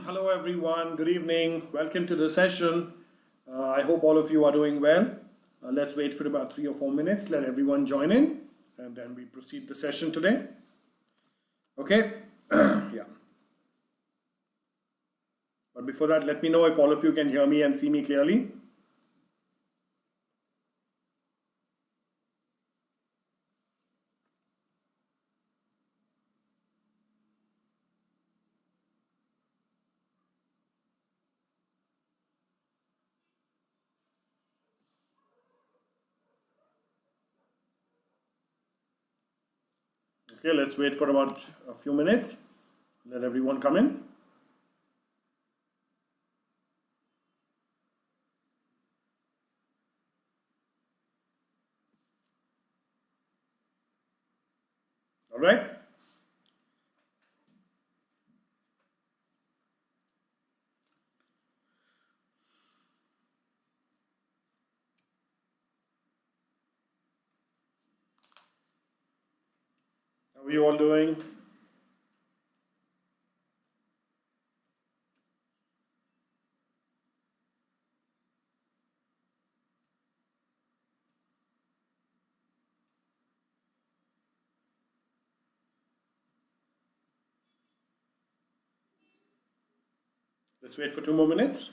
Hello everyone, good evening, welcome to the session. I hope all of you are doing well. Let's wait for about 3 or 4 minutes, let everyone join in and then we proceed the session today. Okay, yeah. But before that, let me know if all of you can hear me and see me clearly. Okay, let's wait for about a few minutes. Let everyone come in. All right. How are you all doing? Let's wait for 2 more minutes.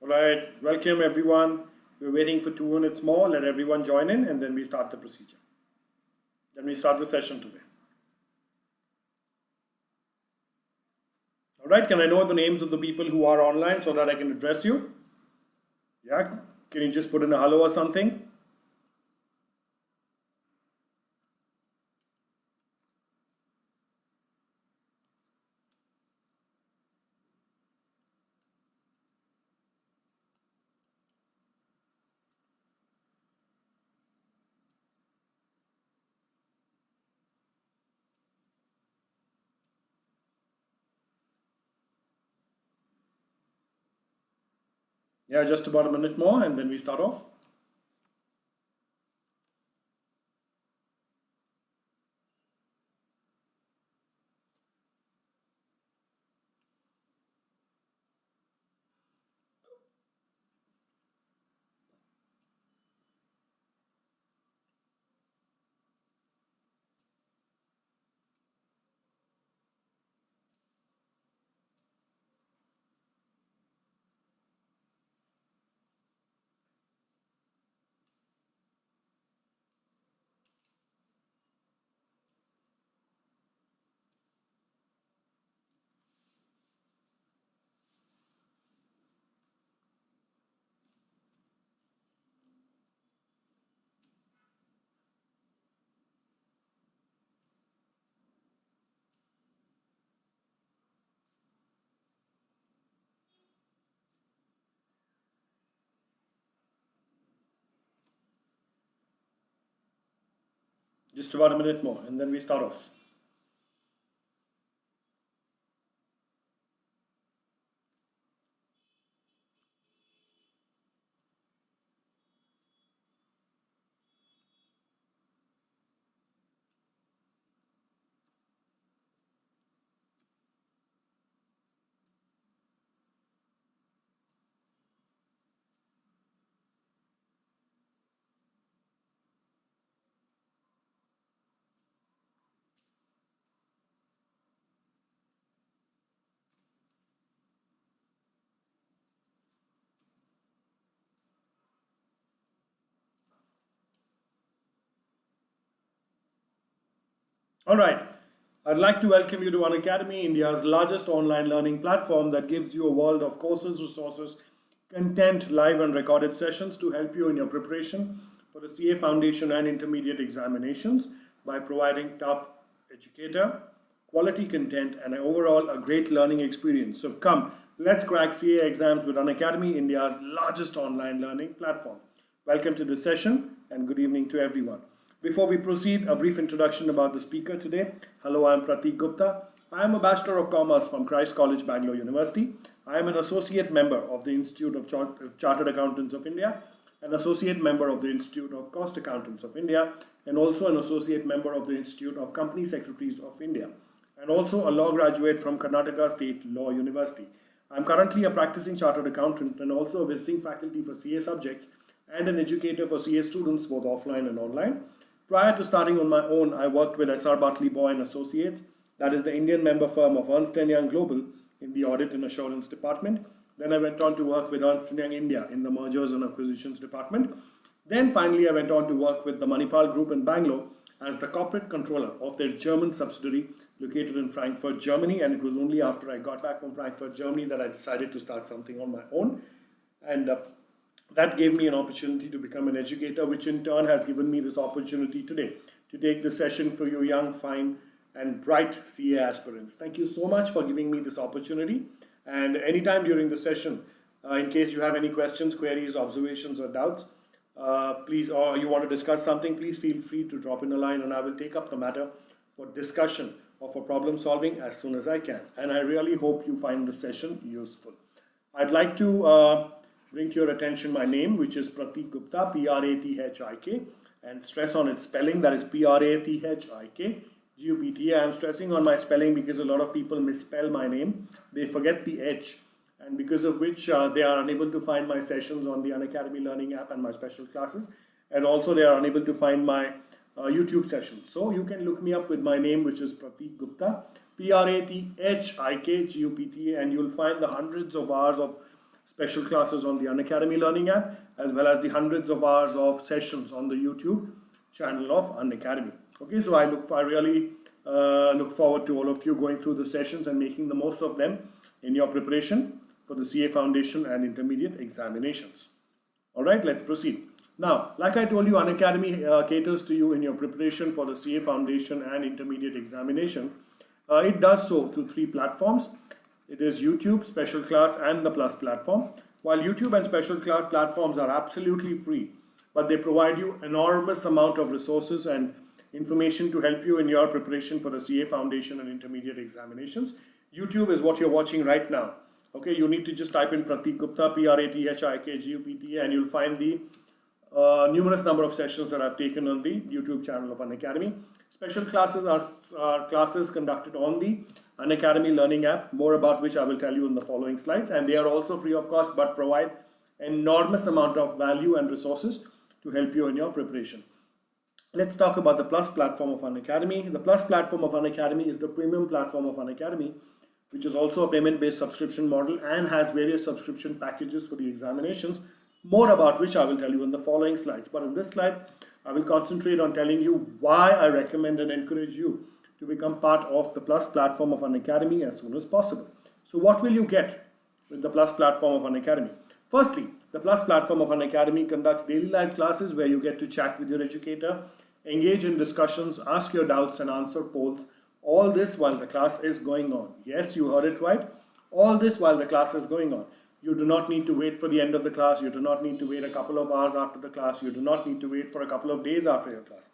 All right, welcome everyone. We're waiting for 2 minutes more. Let everyone join in and then we start the procedure. Then we start the session today. All right, can I know the names of the people who are online so that I can address you? Yeah, can you just put in a hello or something? Yeah, just about a minute more and then we start off. Just about a minute more and then we start off. All right, I'd like to welcome you to Unacademy, India's largest online learning platform that gives you a world of courses, resources, content, live and recorded sessions to help you in your preparation for the CA Foundation and Intermediate examinations by providing top educator, quality content, and overall a great learning experience. So come, let's crack CA exams with Unacademy, India's largest online learning platform. Welcome to this session and good evening to everyone. Before we proceed, a brief introduction about the speaker today. Hello, I'm Prathik Gupta. I am a Bachelor of Commerce from Christ College, Bangalore University. I am an associate member of the Institute of Chartered Accountants of India, an associate member of the Institute of Cost Accountants of India, and also an associate member of the Institute of Company Secretaries of India, and also a law graduate from Karnataka State Law University. I'm currently a practicing chartered accountant and also a visiting faculty for CA subjects and an educator for CA students both offline and online. Prior to starting on my own, I worked with SR Bartley Boy and Associates, that is the Indian member firm of Ernst & Young Global, in the audit and assurance department. Then I went on to work with Ernst & Young India in the mergers and acquisitions department. Then finally I went on to work with the Manipal Group in Bangalore as the corporate controller of their German subsidiary located in Frankfurt, Germany. And it was only after I got back from Frankfurt, Germany that I decided to start something on my own. And that gave me an opportunity to become an educator, which in turn has given me this opportunity today to take this session for you young, fine, and bright CA aspirants. Thank you so much for giving me this opportunity. And anytime during the session, in case you have any questions, queries, observations, or doubts, please, or you want to discuss something, please feel free to drop in a line and I will take up the matter for discussion or for problem solving as soon as I can. And I really hope you find the session useful. I'd like to bring to your attention my name, which is Prathik Gupta, Prathik, and stress on its spelling, that is Prathik. Gupta. I am stressing on my spelling because a lot of people misspell my name. They forget the H, and because of which they are unable to find my sessions on the Unacademy Learning App and my special classes, and also they are unable to find my YouTube sessions. So you can look me up with my name, which is Prathik Gupta, Prathik Gupta, and you'll find the hundreds of hours of special classes on the Unacademy Learning App, as well as the hundreds of hours of sessions on the YouTube channel of Unacademy. Okay, so I really look forward to all of you going through the sessions and making the most of them in your preparation for the CA Foundation and Intermediate examinations. All right, let's proceed. Now, like I told you, Unacademy caters to you in your preparation for the CA Foundation and Intermediate examination. It does so through 3 platforms. It is YouTube, Special Class, and the Plus platform. While YouTube and Special Class platforms are absolutely free, but they provide you enormous amount of resources and information to help you in your preparation for the CA Foundation and Intermediate examinations. YouTube is what you're watching right now. Okay, you need to just type in Prathik Gupta, Prathik, and you'll find the numerous number of sessions that I've taken on the YouTube channel of Unacademy. Special classes are classes conducted on the Unacademy Learning App, more about which I will tell you in the following slides, and they are also free of cost but provide enormous amount of value and resources to help you in your preparation. Let's talk about the Plus platform of Unacademy. The Plus platform of Unacademy is the premium platform of Unacademy, which is also a payment-based subscription model and has various subscription packages for the examinations, more about which I will tell you in the following slides. But in this slide, I will concentrate on telling you why I recommend and encourage you to become part of the Plus platform of Unacademy as soon as possible. So what will you get with the Plus platform of Unacademy? Firstly, the Plus platform of Unacademy conducts daily live classes where you get to chat with your educator, engage in discussions, ask your doubts and answer polls. All this while the class is going on. Yes, you heard it right. All this while the class is going on. You do not need to wait for the end of the class. You do not need to wait a couple of hours after the class. You do not need to wait for a couple of days after your class.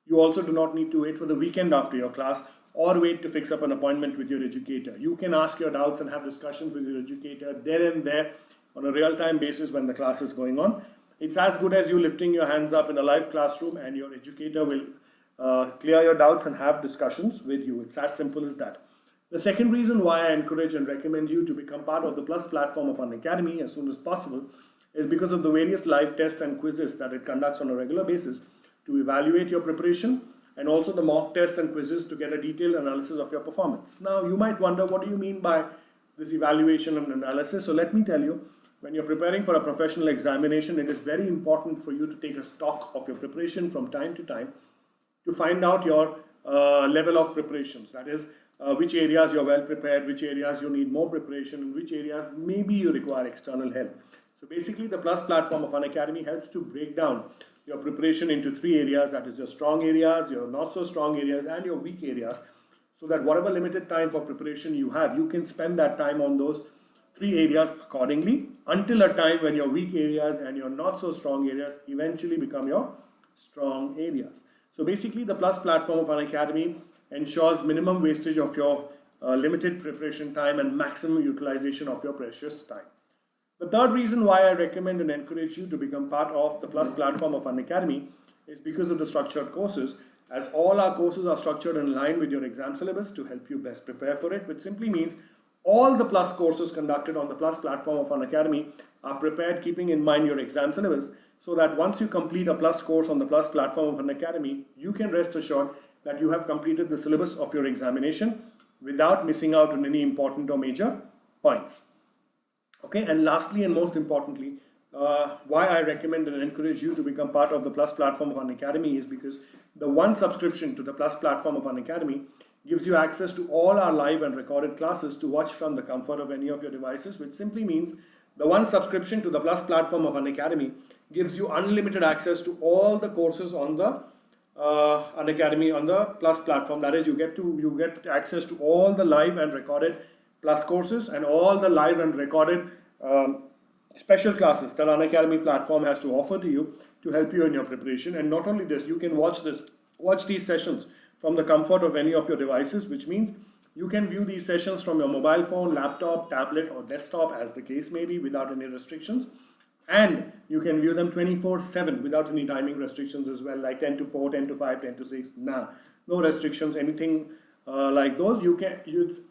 You also do not need to wait for the weekend after your class or wait to fix up an appointment with your educator. You can ask your doubts and have discussions with your educator there and there on a real-time basis when the class is going on. It's as good as you lifting your hands up in a live classroom and your educator will clear your doubts and have discussions with you. It's as simple as that. The second reason why I encourage and recommend you to become part of the Plus platform of Unacademy as soon as possible is because of the various live tests and quizzes that it conducts on a regular basis to evaluate your preparation, and also the mock tests and quizzes to get a detailed analysis of your performance. Now, you might wonder, what do you mean by this evaluation and analysis? So let me tell you, when you're preparing for a professional examination, it is very important for you to take a stock of your preparation from time to time to find out your level of preparations. That is, which areas you're well prepared, which areas you need more preparation, and which areas maybe you require external help. So basically, the Plus platform of Unacademy helps to break down your preparation into three areas, that is your strong areas, your not so strong areas, and your weak areas, so that whatever limited time for preparation you have, you can spend that time on those three areas accordingly, until a time when your weak areas and your not so strong areas eventually become your strong areas. So basically, the Plus platform of Unacademy ensures minimum wastage of your limited preparation time and maximum utilization of your precious time. The third reason why I recommend and encourage you to become part of the Plus platform of Unacademy is because of the structured courses, as all our courses are structured in line with your exam syllabus to help you best prepare for it, which simply means all the Plus courses conducted on the Plus platform of Unacademy are prepared keeping in mind your exam syllabus, so that once you complete a Plus course on the Plus platform of Unacademy, you can rest assured that you have completed the syllabus of your examination without missing out on any important or major points. Okay, and lastly and most importantly, why I recommend and encourage you to become part of the Plus platform of Unacademy is because the one subscription to the Plus platform of Unacademy gives you access to all our live and recorded classes to watch from the comfort of any of your devices, which simply means the one subscription to the Plus platform of Unacademy gives you unlimited access to all the courses on the Unacademy on the Plus platform. That is, you get access to all the live and recorded Plus courses and all the live and recorded special classes that Unacademy platform has to offer to you to help you in your preparation. And not only this, you can watch these sessions from the comfort of any of your devices, which means you can view these sessions from your mobile phone, laptop, tablet, or desktop, as the case may be, without any restrictions. And you can view them 24/7 without any timing restrictions as well, like 10 to 4, 10 to 5, 10 to 6. No restrictions, anything like those.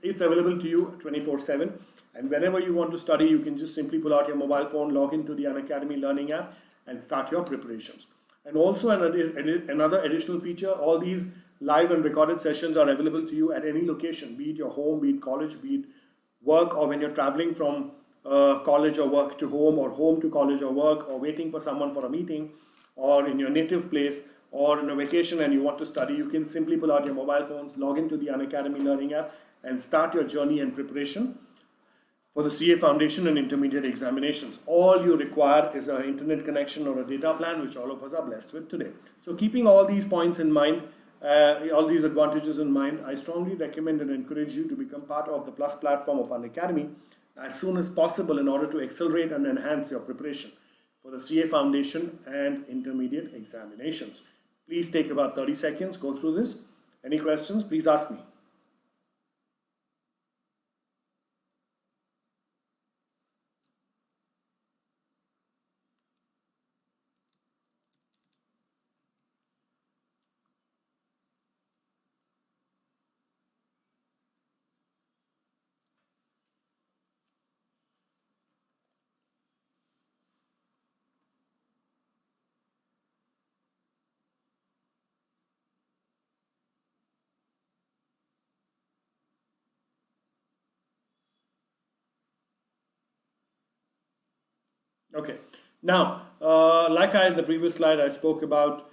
It's available to you 24/7. And whenever you want to study, you can just simply pull out your mobile phone, log into the Unacademy Learning App, and start your preparations. And also another additional feature, all these live and recorded sessions are available to you at any location, be it your home, be it college, be it work, or when you're traveling from college or work to home, or home to college or work, or waiting for someone for a meeting, or in your native place, or in a vacation and you want to study. You can simply pull out your mobile phones, log into the Unacademy Learning App, and start your journey and preparation for the CA Foundation and Intermediate examinations. All you require is an internet connection or a data plan, which all of us are blessed with today. So keeping all these points in mind, all these advantages in mind, I strongly recommend and encourage you to become part of the Plus platform of Unacademy as soon as possible in order to accelerate and enhance your preparation for the CA Foundation and Intermediate examinations. Please take about 30 seconds, go through this. Any questions, please ask me. Okay, now, like in the previous slide, I spoke about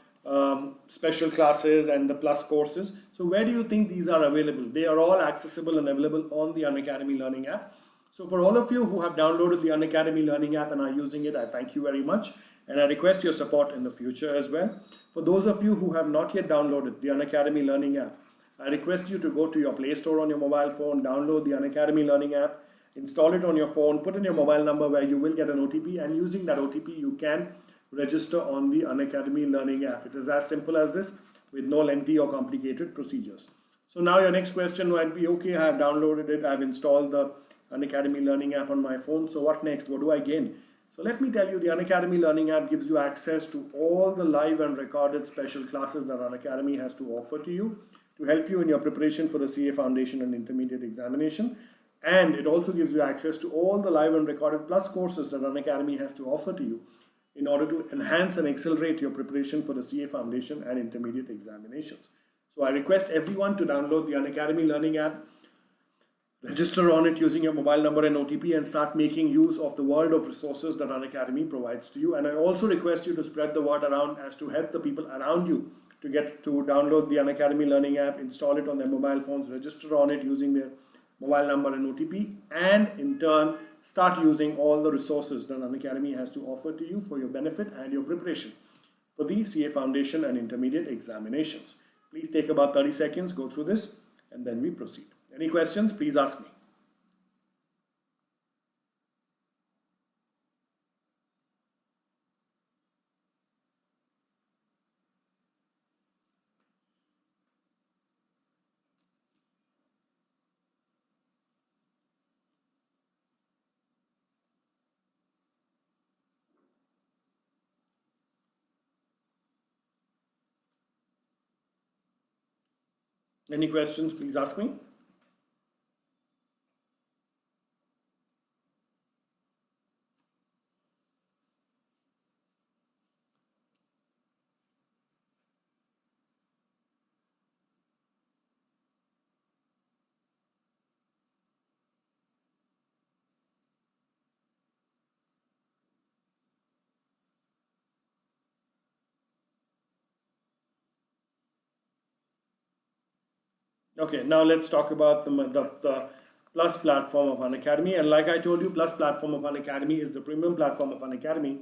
special classes and the Plus courses. So where do you think these are available? They are all accessible and available on the Unacademy Learning App. So for all of you who have downloaded the Unacademy Learning App and are using it, I thank you very much. And I request your support in the future as well. For those of you who have not yet downloaded the Unacademy Learning App, I request you to go to your Play Store on your mobile phone, download the Unacademy Learning App, install it on your phone, put in your mobile number where you will get an OTP, and using that OTP you can register on the Unacademy Learning App. It is as simple as this, with no lengthy or complicated procedures. So now your next question might be, okay, I have downloaded it, I have installed the Unacademy Learning App on my phone, so what next? What do I gain? So let me tell you, the Unacademy Learning App gives you access to all the live and recorded special classes that Unacademy has to offer to you to help you in your preparation for the CA Foundation and Intermediate examination. And it also gives you access to all the live and recorded Plus courses that Unacademy has to offer to you in order to enhance and accelerate your preparation for the CA Foundation and Intermediate examinations. So I request everyone to download the Unacademy Learning App, register on it using your mobile number and OTP, and start making use of the world of resources that Unacademy provides to you. And I also request you to spread the word around as to help the people around you to get to download the Unacademy Learning App, install it on their mobile phones, register on it using their mobile number and OTP, and in turn start using all the resources that Unacademy has to offer to you for your benefit and your preparation. for the CA Foundation and Intermediate examinations. Please take about 30 seconds, go through this, and then we proceed. Any questions, please ask me. Any questions, please ask me. Okay, now let's talk about the Plus platform of Unacademy. And like I told you, Plus platform of Unacademy is the premium platform of Unacademy.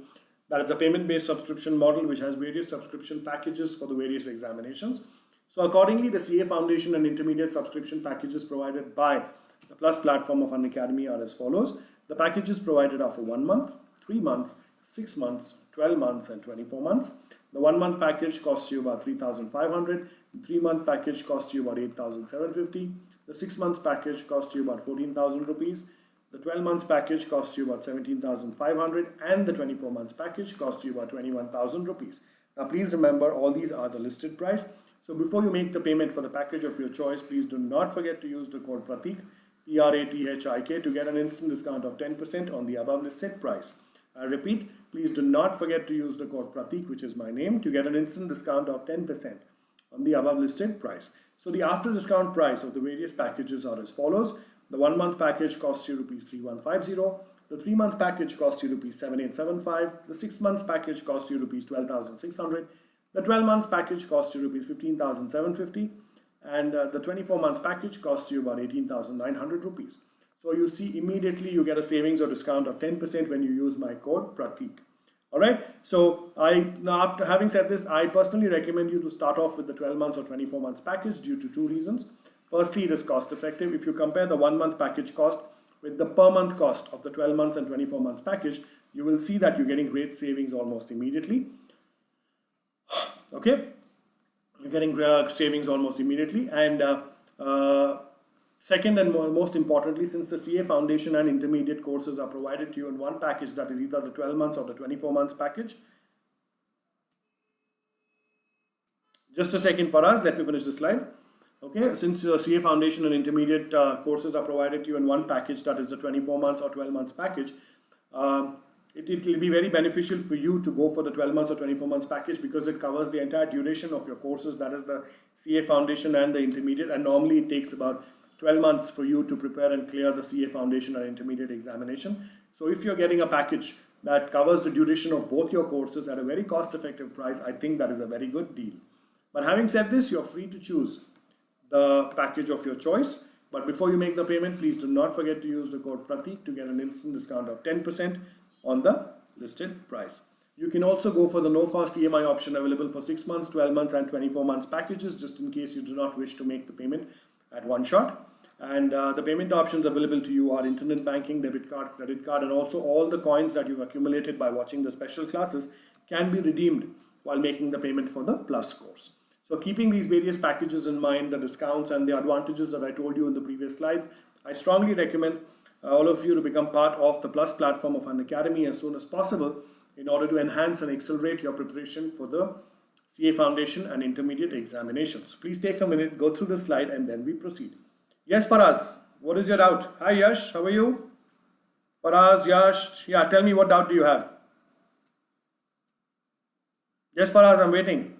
That is a payment-based subscription model which has various subscription packages for the various examinations. So accordingly, the CA Foundation and Intermediate subscription packages provided by the Plus platform of Unacademy are as follows. The packages provided are for 1 month, 3 months, 6 months, 12 months, and 24 months. The 1 month package costs you about 3,500. The 3 month package costs you about 8,750. The 6 months package costs you about 14,000 rupees. The 12 months package costs you about 17,500, and the 24 months package costs you about 21,000 rupees. Now please remember, all these are the listed price. So before you make the payment for the package of your choice, please do not forget to use the code Prathik, Prathik, to get an instant discount of 10% on the above listed price. I repeat, please do not forget to use the code Prathik, which is my name, to get an instant discount of 10% on the above listed price. So the after discount price of the various packages are as follows. The 1 month package costs you rupees 3,150. The 3 month package costs you rupees 7,875. The 6 months package costs you rupees 12,600. The 12 months package costs you rupees 15,750. And the 24 months package costs you about 18,900 rupees. So you see, immediately you get a savings or discount of 10% when you use my code Prathik. Alright, so now after having said this, I personally recommend you to start off with the 12 months or 24 months package due to 2 reasons. Firstly, it is cost effective. If you compare the 1 month package cost with the per month cost of the 12 months and 24 months package, you will see that you're getting great savings almost immediately. Okay, you're getting savings almost immediately. And second and most importantly, since the CA Foundation and Intermediate courses are provided to you in one package, that is either the 12 months or the 24 months package. Just a second for us, let me finish the slide. Okay, since CA Foundation and Intermediate courses are provided to you in one package, that is the 24 months or 12 months package, it will be very beneficial for you to go for the 12 months or 24 months package because it covers the entire duration of your courses, that is the CA Foundation and the Intermediate, and normally it takes about 12 months for you to prepare and clear the CA Foundation or Intermediate examination. So if you're getting a package that covers the duration of both your courses at a very cost-effective price, I think that is a very good deal. But having said this, you're free to choose the package of your choice. But before you make the payment, please do not forget to use the code Prathik to get an instant discount of 10% on the listed price. You can also go for the no-cost EMI option available for 6 months, 12 months, and 24 months packages, just in case you do not wish to make the payment at one shot. And the payment options available to you are internet banking, debit card, credit card, and also all the coins that you've accumulated by watching the special classes can be redeemed while making the payment for the Plus course. So keeping these various packages in mind, the discounts and the advantages that I told you in the previous slides, I strongly recommend all of you to become part of the Plus platform of Unacademy as soon as possible in order to enhance and accelerate your preparation for the CA Foundation and Intermediate examinations. Please take a minute, go through the slide, and then we proceed. Yes, Faraz, what is your doubt? Hi Yash, how are you? Faraz, Yash, yeah, tell me what doubt do you have? Yes, Faraz, I'm waiting.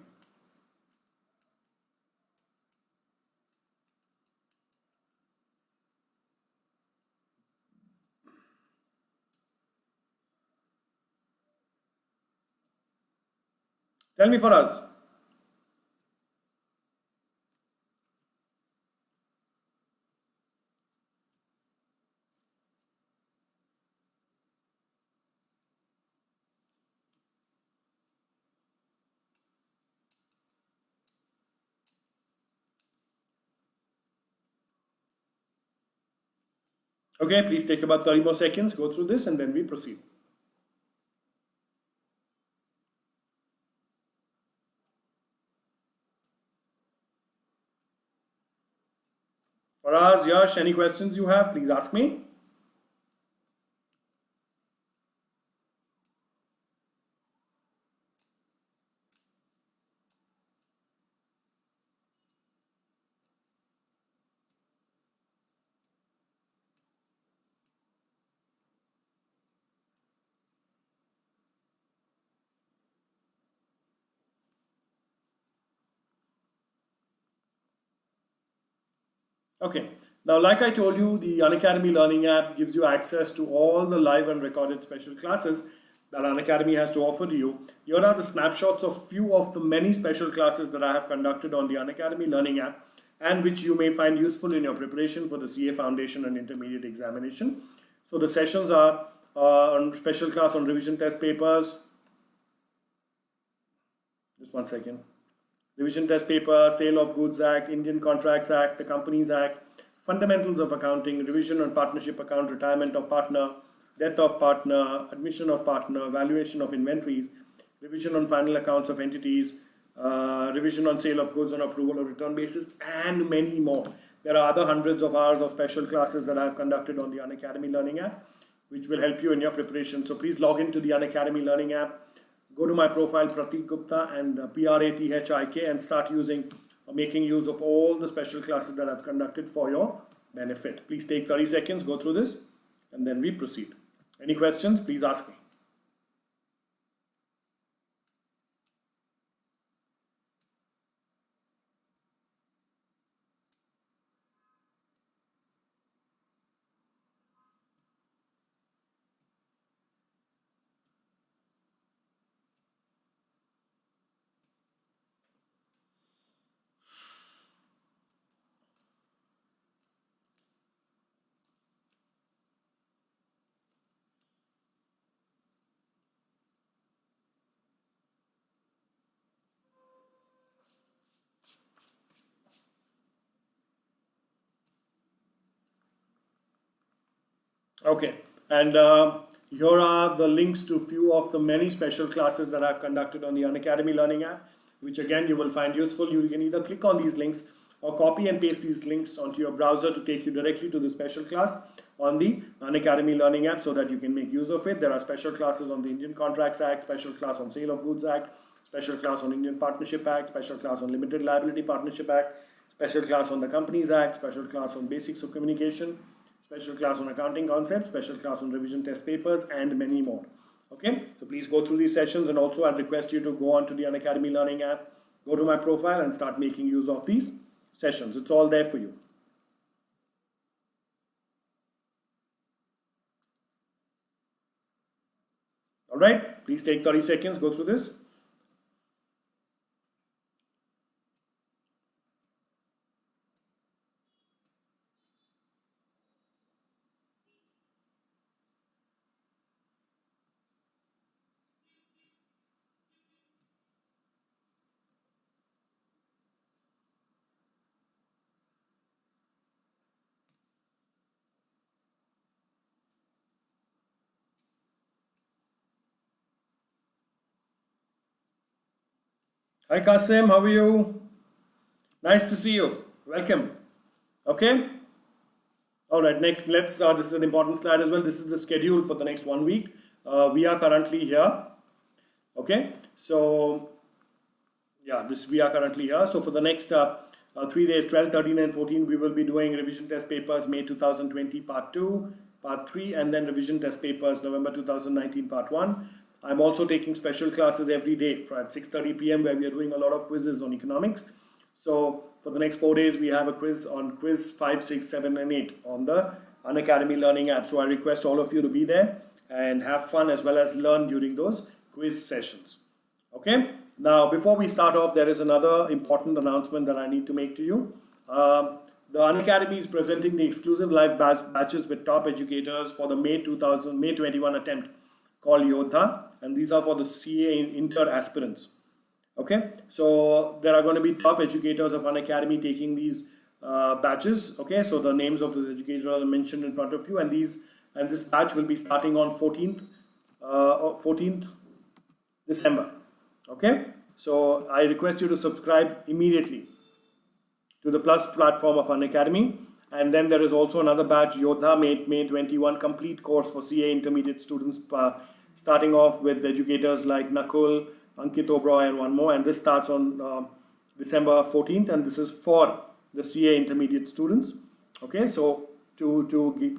Tell me, Faraz. Okay, please take about 30 more seconds, go through this, and then we proceed. Faraz, Yash, any questions you have, please ask me. Okay, now like I told you, the Unacademy Learning App gives you access to all the live and recorded special classes that Unacademy has to offer to you. Here are the snapshots of few of the many special classes that I have conducted on the Unacademy Learning App and which you may find useful in your preparation for the CA Foundation and Intermediate examination. So the sessions are on special class on revision test papers. Just one second. Revision test paper, Sale of Goods Act, Indian Contracts Act, the Companies Act, Fundamentals of Accounting, Revision on Partnership Account, Retirement of Partner, Death of Partner, Admission of Partner, Valuation of Inventories, Revision on Final Accounts of Entities, Revision on Sale of Goods on Approval or Return Basis, and many more. There are other hundreds of hours of special classes that I have conducted on the Unacademy Learning App, which will help you in your preparation. So please log into the Unacademy Learning App. Go to my profile Prathik Gupta and Prathik and start making use of all the special classes that I've conducted for your benefit. Please take 30 seconds, go through this, and then we proceed. Any questions, please ask me. Okay, and here are the links to few of the many special classes that I've conducted on the Unacademy Learning App, which again you will find useful. You can either click on these links or copy and paste these links onto your browser to take you directly to the special class on the Unacademy Learning App so that you can make use of it. There are special classes on the Indian Contracts Act, special class on Sale of Goods Act, special class on Indian Partnership Act, special class on Limited Liability Partnership Act, special class on the Companies Act, special class on Basics of Communication, special class on accounting concepts, special class on revision test papers, and many more. Okay, so please go through these sessions, and also I'd request you to go on to the Unacademy Learning App, go to my profile and start making use of these sessions. It's all there for you. All right, please take 30 seconds, go through this. Hi Kasim, how are you? Nice to see you. Welcome. Okay. All right, next let's this is an important slide as well. This is the schedule for the next 1 week. We are currently here. Okay, so yeah, we are currently here. So for the next 3 days, 12, 13 and 14, we will be doing revision test papers May 2020 part 2, part 3, and then revision test papers November 2019 part 1. I'm also taking special classes every day at 6:30 p.m. where we are doing a lot of quizzes on economics. So for the next 4 days, we have a quiz on quiz 5, 6, 7 and 8 on the Unacademy Learning App. So I request all of you to be there and have fun as well as learn during those quiz sessions. Okay. Now, before we start off, there is another important announcement that I need to make to you. The Unacademy is presenting the exclusive live batches with top educators for the May 21 attempt called Yodha, and these are for the CA Inter aspirants. Okay, so there are going to be top educators of Unacademy taking these batches. Okay, so the names of the educators are mentioned in front of you, and this batch will be starting on 14th December. Okay, so I request you to subscribe immediately to the Plus platform of Unacademy. And then there is also another batch, Yodha May 21, complete course for CA intermediate students, starting off with educators like Nakul, Ankit Oberoi, and one more. And this starts on December 14th, and this is for the CA intermediate students. Okay, so to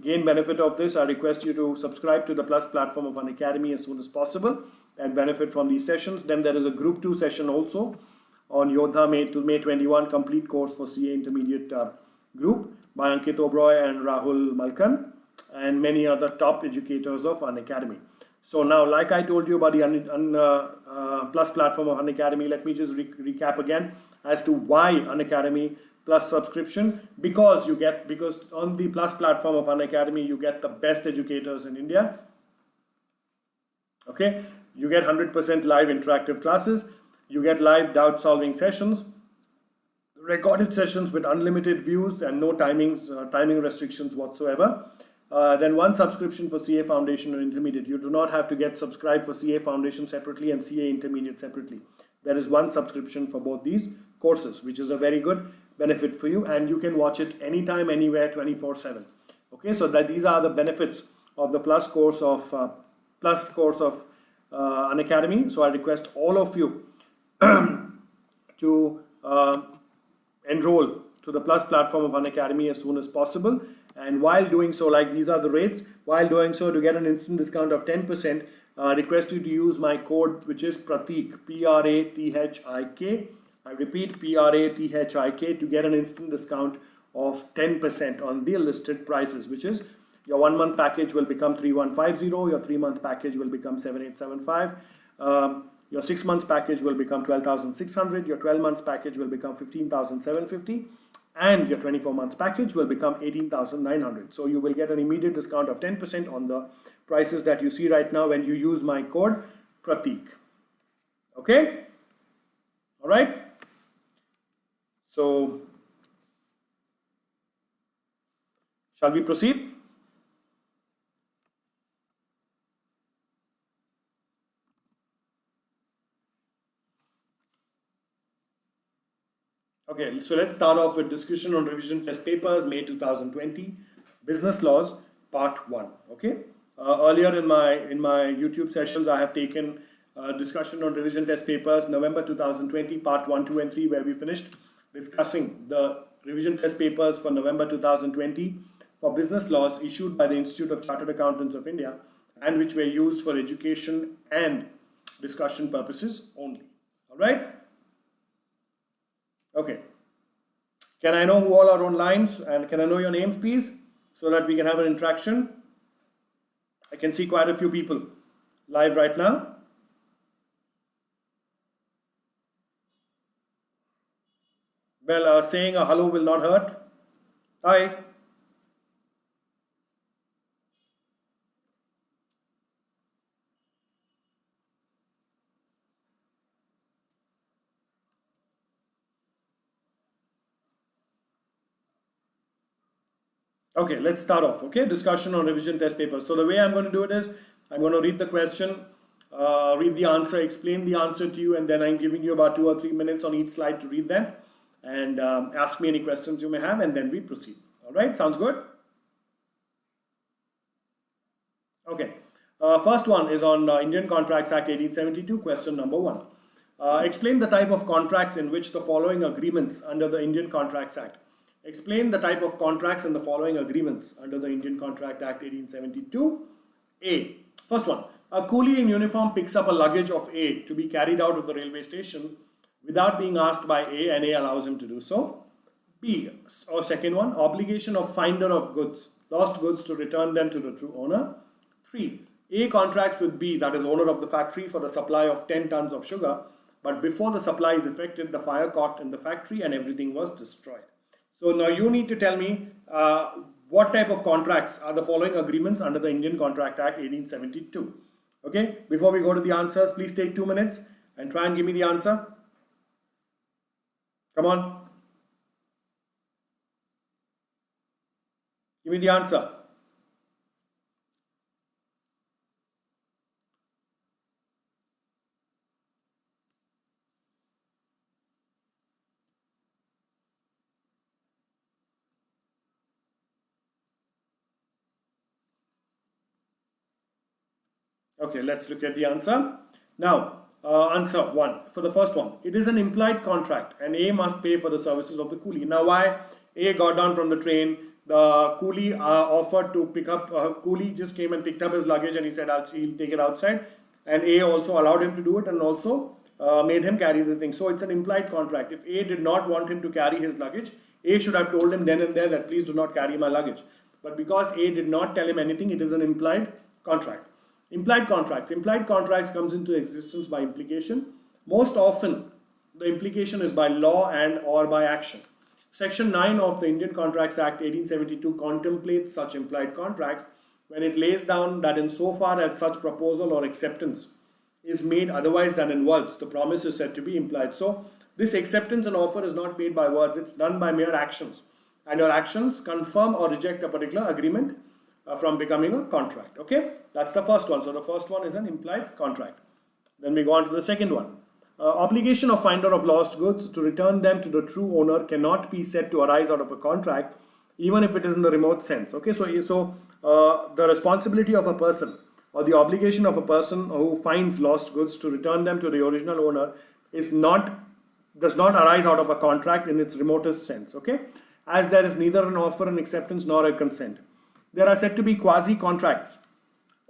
gain benefit of this, I request you to subscribe to the Plus platform of Unacademy as soon as possible and benefit from these sessions. Then there is a Group 2 session also on Yodha May 21, complete course for CA intermediate group by Ankit Oberoi and Rahul Malkan and many other top educators of Unacademy. So now, like I told you about the Plus platform of Unacademy, let me just recap again as to why Unacademy Plus subscription. Because on the Plus platform of Unacademy, you get the best educators in India. Okay, you get 100% live interactive classes. You get live doubt solving sessions, recorded sessions with unlimited views and no timing restrictions whatsoever. Then one subscription for CA Foundation or Intermediate. You do not have to get subscribed for CA Foundation separately and CA Intermediate separately. There is one subscription for both these courses, which is a very good benefit for you, and you can watch it anytime, anywhere, 24/7. Okay, so these are the benefits of the Plus course of Unacademy. So I request all of you to enroll to the Plus platform of Unacademy as soon as possible. And while doing so, like these are the rates, while doing so, to get an instant discount of 10%, request you to use my code, which is Prathik, Prathik. I repeat, Prathik, to get an instant discount of 10% on the listed prices, which is your 1 month package will become 3150, your 3 month package will become 7875, your 6 months package will become 12,600, your 12 months package will become 15,750, and your 24 months package will become 18,900. So you will get an immediate discount of 10% on the prices that you see right now when you use my code Prathik. Okay? All right? So, shall we proceed? Okay, so let's start off with discussion on revision test papers, May 2020, business laws, part 1. Okay, earlier in my YouTube sessions, I have taken discussion on revision test papers, November 2020, part 1, 2, and 3, where we finished discussing the revision test papers for November 2020 for business laws issued by the Institute of Chartered Accountants of India and which were used for education and discussion purposes only. All right. Okay, can I know who all are on lines, and can I know your names, please, so that we can have an interaction? I can see quite a few people live right now. Well, saying a hello will not hurt. Hi. Okay, let's start off. Okay, discussion on revision test papers. So the way I'm going to do it is, I'm going to read the question, read the answer, explain the answer to you, and then I'm giving you about 2 or 3 minutes on each slide to read them, and ask me any questions you may have, and then we proceed. All right, sounds good? Okay, first one is on Indian Contracts Act 1872, question number 1. Explain the type of contracts in which the following agreements under the Indian Contracts Act. Explain the type of contracts in the following agreements under the Indian Contract Act 1872. A. First one. A coolie in uniform picks up a luggage of A to be carried out of the railway station without being asked by A, and A allows him to do so. B. Or second one. Obligation of finder of goods, lost goods, to return them to the true owner. 3. A contracts with B, that is owner of the factory, for the supply of 10 tons of sugar, but before the supply is effected, the fire caught in the factory and everything was destroyed. So now you need to tell me what type of contracts are the following agreements under the Indian Contract Act 1872. Okay, before we go to the answers, please take 2 minutes and try and give me the answer. Come on. Give me the answer. Okay, let's look at the answer. Now, answer 1 for the first one. It is an implied contract and A must pay for the services of the coolie. Now, why? A got down from the train, the coolie offered to pick up, coolie just came and picked up his luggage and he said he'll take it outside, and A also allowed him to do it and also made him carry this thing. So it's an implied contract. If A did not want him to carry his luggage, A should have told him then and there that please do not carry my luggage. But because A did not tell him anything, it is an implied contract. Implied contracts comes into existence by implication. Most often the implication is by law and or by action. Section 9 of the Indian Contracts Act 1872 contemplates such implied contracts when it lays down that in so far as such proposal or acceptance is made otherwise than in words, the promise is said to be implied. So this acceptance and offer is not made by words, it's done by mere actions, and your actions confirm or reject a particular agreement from becoming a contract. Okay, that's the first one. So the first one is an implied contract. Then we go on to the second one. Obligation of finder of lost goods to return them to the true owner cannot be said to arise out of a contract, even if it is in the remote sense. Okay, so the responsibility of a person or the obligation of a person who finds lost goods to return them to the original owner does not arise out of a contract in its remotest sense. Okay, as there is neither an offer, an acceptance, nor a consent. There are said to be quasi-contracts.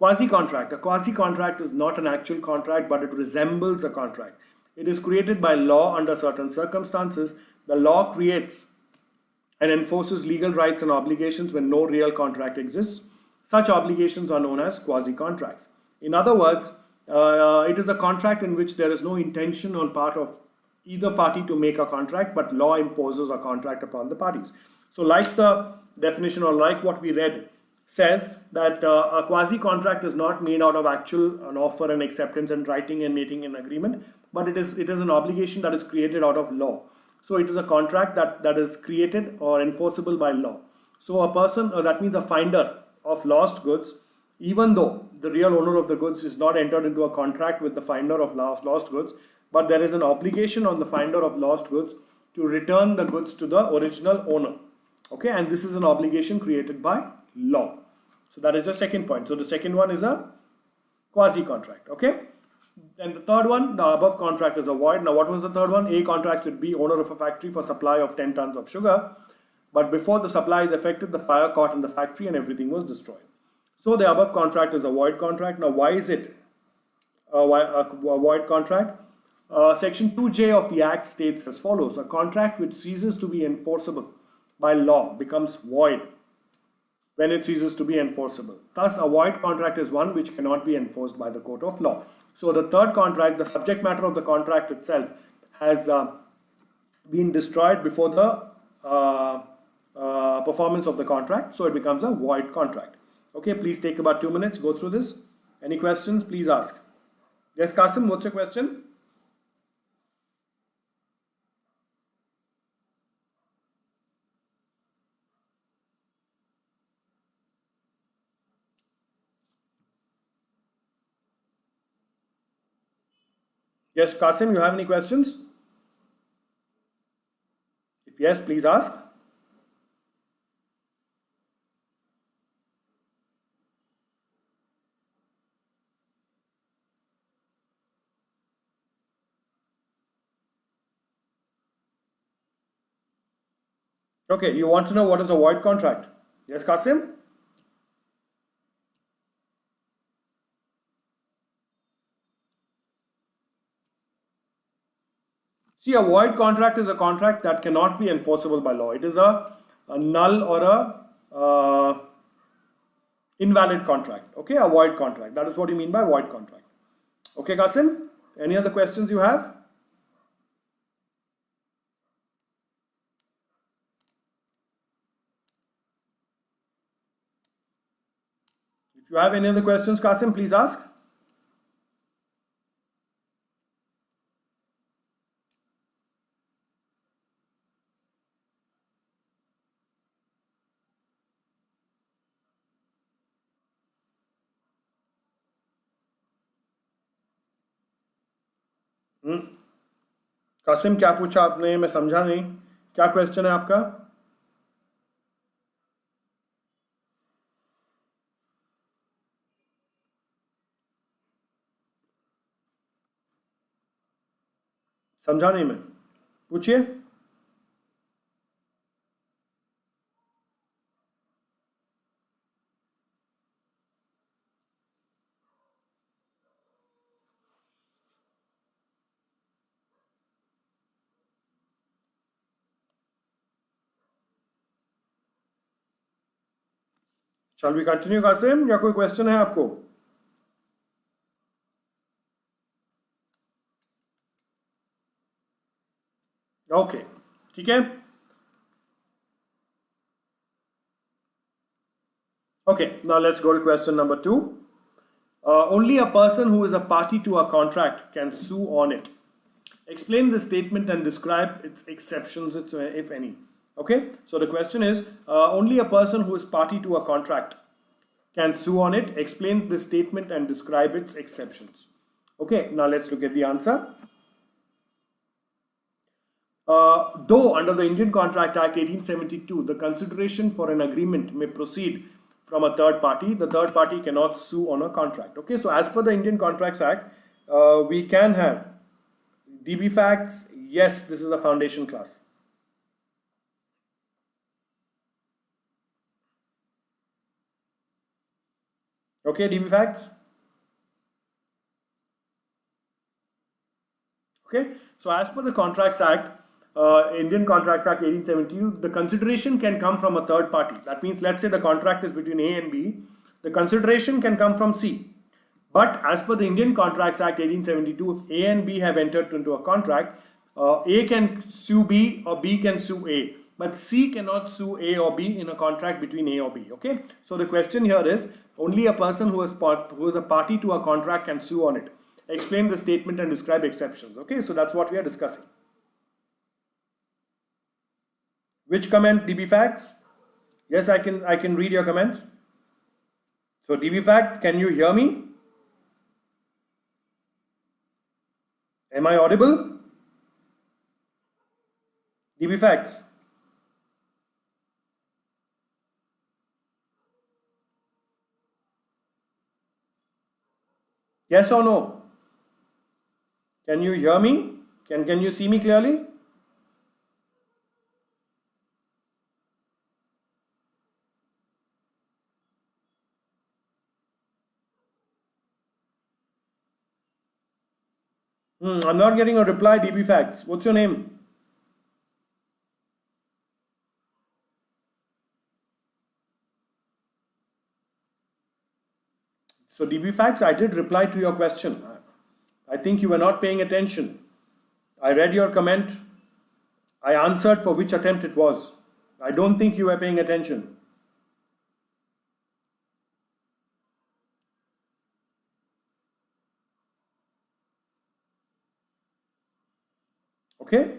A quasi-contract is not an actual contract, but it resembles a contract. It is created by law under certain circumstances. The law creates and enforces legal rights and obligations when no real contract exists. Such obligations are known as quasi-contracts. In other words, it is a contract in which there is no intention on part of either party to make a contract, but law imposes a contract upon the parties. So like the definition or like what we read says that a quasi-contract is not made out of an offer and acceptance and writing and making an agreement, but it is an obligation that is created out of law. So it is a contract that is created or enforceable by law. So a person, that means a finder of lost goods, even though the real owner of the goods is not entered into a contract with the finder of lost goods, but there is an obligation on the finder of lost goods to return the goods to the original owner. Okay, and this is an obligation created by law. So that is the second point. So the second one is a quasi-contract. Okay, and the third one, the above contract is a void. Now what was the third one? A contract should be owner of a factory for supply of 10 tons of sugar, but before the supply is effected, the fire caught in the factory and everything was destroyed. So the above contract is a void contract. Now why is it a void contract? Section 2J of the Act states as follows: a contract which ceases to be enforceable by law becomes void when it ceases to be enforceable. Thus, a void contract is one which cannot be enforced by the court of law. So the third contract, the subject matter of the contract itself has been destroyed before the performance of the contract, so it becomes a void contract. Okay, please take about 2 minutes, go through this. Any questions, please ask. Yes, Qasim, what's your question? Yes, Qasim, you have any questions? If yes, please ask. Okay, you want to know what is a void contract? Yes, Qasim? See, a void contract is a contract that cannot be enforceable by law. It is a null or a invalid contract. Okay, a void contract. That is what you mean by void contract. Okay, Qasim? Any other questions you have? If you have any other questions, Qasim, please ask. Qasim, क्या पूछा आपने? मैं समझा नहीं, क्या question है आपका? समझा नहीं मैं, पूछिए। Shall we continue, कासिम, या कोई क्वेश्चन है आपको? ओके, ठीक है। Okay, now let's go to question number 2. Only a person who is a party to a contract can sue on it. Explain the statement and describe its exceptions, if any. Okay, so the question is only a person who is party to a contract can sue on it. Explain the statement and describe its exceptions. Okay, now let's look at the answer. Though under the Indian Contract Act 1872, the consideration for an agreement may proceed from a third party, the third party cannot sue on a contract. Okay, so as per the Indian Contracts Act, we can have DB facts. Yes, this is a foundation class. Okay, DB facts. Okay, so as per the Contracts Act, Indian Contracts Act 1872, the consideration can come from a third party. That means, let's say the contract is between A and B, the consideration can come from C. But as per the Indian Contracts Act 1872, if A and B have entered into a contract, A can sue B or B can sue A. But C cannot sue A or B in a contract between A or B. Okay, so the question here is only a person who is a party to a contract can sue on it. Explain the statement and describe exceptions. Okay, so that's what we are discussing. Which comment? DB facts? Yes, I can read your comment. So DB fact, can you hear me? Am I audible? DB facts. Yes or no? Can you hear me? Can you see me clearly? I'm not getting a reply, DB facts. What's your name? So DB facts, I did reply to your question. I think you were not paying attention. I read your comment. I answered for which attempt it was. I don't think you were paying attention. Okay,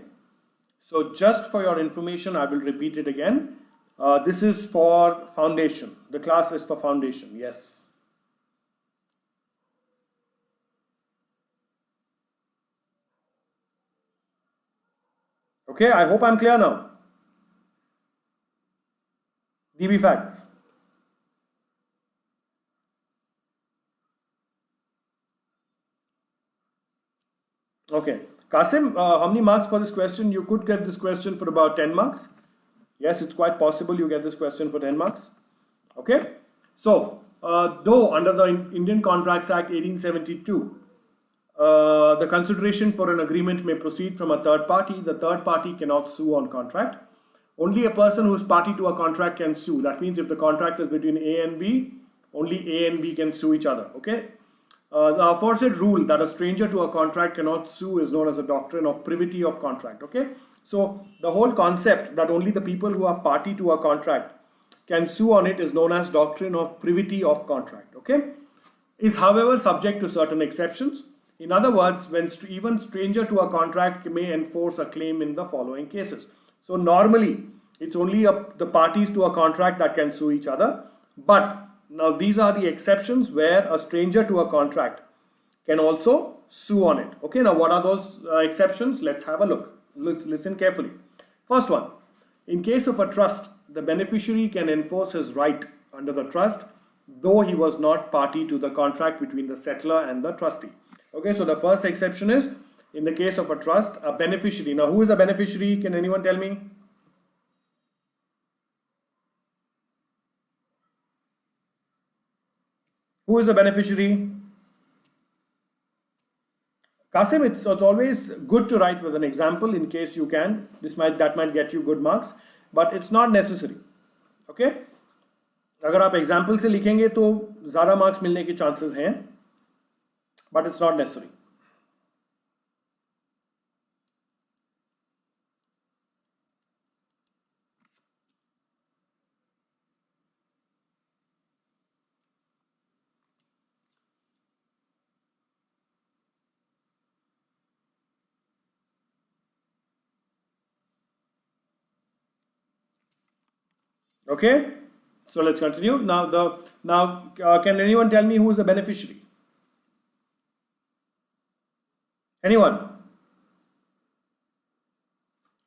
so just for your information, I will repeat it again. This is for foundation. The class is for foundation. Yes. Okay, I hope I'm clear now. DB facts. Okay. Qasim, how many marks for this question? You could get this question for about 10 marks. Yes, it's quite possible you get this question for 10 marks. Okay. So, though under the Indian Contracts Act 1872, the consideration for an agreement may proceed from a third party, the third party cannot sue on contract. Only a person who is party to a contract can sue. That means if the contract is between A and B, only A and B can sue each other. Okay. The aforesaid rule that a stranger to a contract cannot sue is known as the doctrine of privity of contract. Okay, so the whole concept that only the people who are party to a contract can sue on it is known as doctrine of privity of contract. Okay, is however subject to certain exceptions. In other words, when even stranger to a contract may enforce a claim in the following cases. So normally it's only the parties to a contract that can sue each other, but now these are the exceptions where a stranger to a contract can also sue on it. Okay, now what are those exceptions? Let's have a look. Listen carefully. First one, in case of a trust, the beneficiary can enforce his right under the trust, though he was not party to the contract between the settlor and the trustee. Okay, so the first exception is, in the case of a trust, a beneficiary. Now, who is a beneficiary? Can anyone tell me? Who is the beneficiary? Qasim, it's always good to write with an example in case you can. That might get you good marks, but it's not necessary. Okay? अगर आप example से लिखेंगे तो ज़्यादा marks मिलने के chances हैं, but it's not necessary. Okay, so let's continue. Now, can anyone tell me who is the beneficiary? Anyone?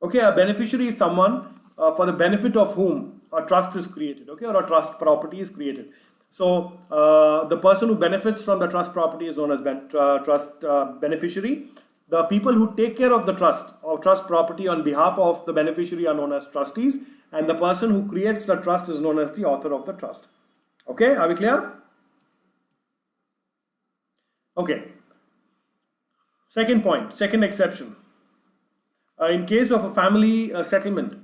Okay, a beneficiary is someone for the benefit of whom a trust is created. Okay, or a trust property is created. So the person who benefits from the trust property is known as trust beneficiary. The people who take care of the trust or trust property on behalf of the beneficiary are known as trustees. And the person who creates the trust is known as the author of the trust. Okay, are we clear? Okay. Second point, second exception. In case of a family settlement,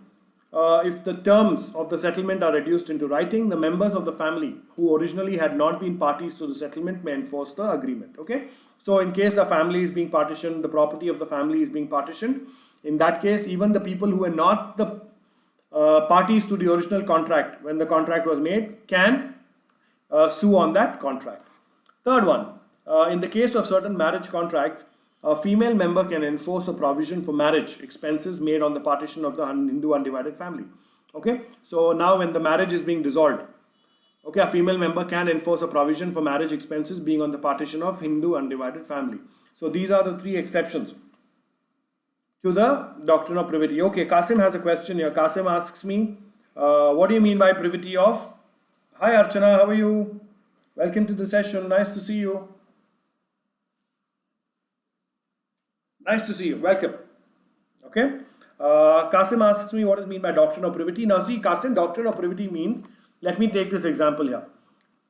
if the terms of the settlement are reduced into writing, the members of the family who originally had not been parties to the settlement may enforce the agreement. Okay. So in case a family is being partitioned, the property of the family is being partitioned, in that case, even the people who were not the parties to the original contract when the contract was made can sue on that contract. Third one, in the case of certain marriage contracts, a female member can enforce a provision for marriage expenses made on the partition of the Hindu undivided family. Okay, so now when the marriage is being dissolved, okay, a female member can enforce a provision for marriage expenses being on the partition of Hindu undivided family. So these are the three exceptions to the doctrine of privity. Okay, Qasim has a question here. Qasim asks me, what do you mean by privity of? Hi Archana, how are you? Welcome to the session. Nice to see you. Nice to see you. Welcome. Okay. Qasim asks me what is meant by doctrine of privity. Now see, Qasim, doctrine of privity means, let me take this example here.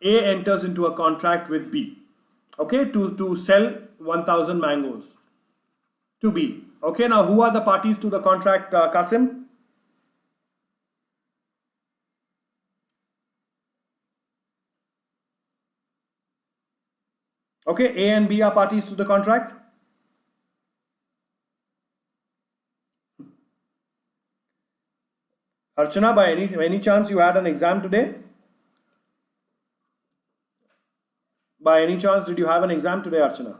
A enters into a contract with B. Okay, to sell 1000 mangoes to B. Okay, now who are the parties to the contract, Qasim? Okay, A and B are parties to the contract. Archana, by any chance you had an exam today? By any chance did you have an exam today, Archana?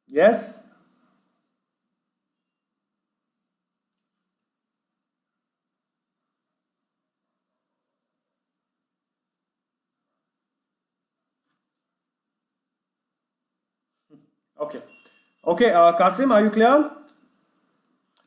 Yes? Okay. Okay, Qasim, are you clear?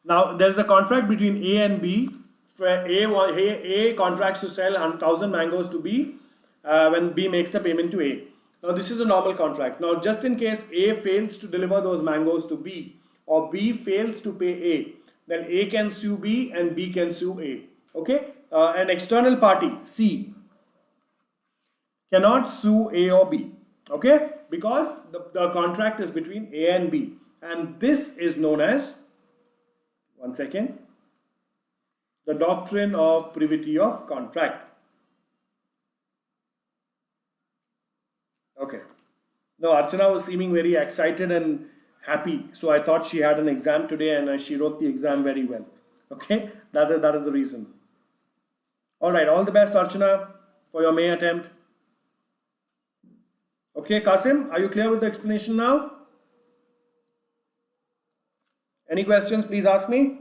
Now, there is a contract between A and B. Where A contracts to sell 1000 mangoes to B when B makes the payment to A. Now, this is a normal contract. Now, just in case A fails to deliver those mangoes to B or B fails to pay A, then A can sue B and B can sue A. Okay? An external party, C, cannot sue A or B. Okay? Because the contract is between A and B. And this is known as, one second, the doctrine of privity of contract. Okay. Now, Archana was seeming very excited and happy. So I thought she had an exam today and she wrote the exam very well. Okay. That is the reason. Alright. All the best, Archana, for your May attempt. Okay, Qasim, are you clear with the explanation now? Any questions, please ask me.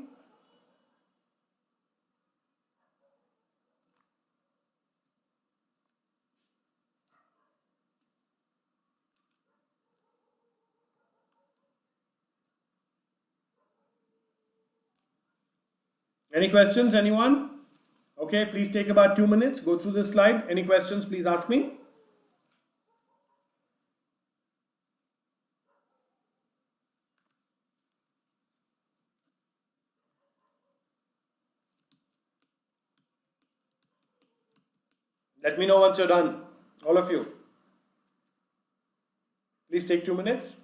Any questions, anyone? Okay, please take about 2 minutes, go through this slide. Any questions, please ask me. Let me know once you're done, all of you. Please take 2 minutes.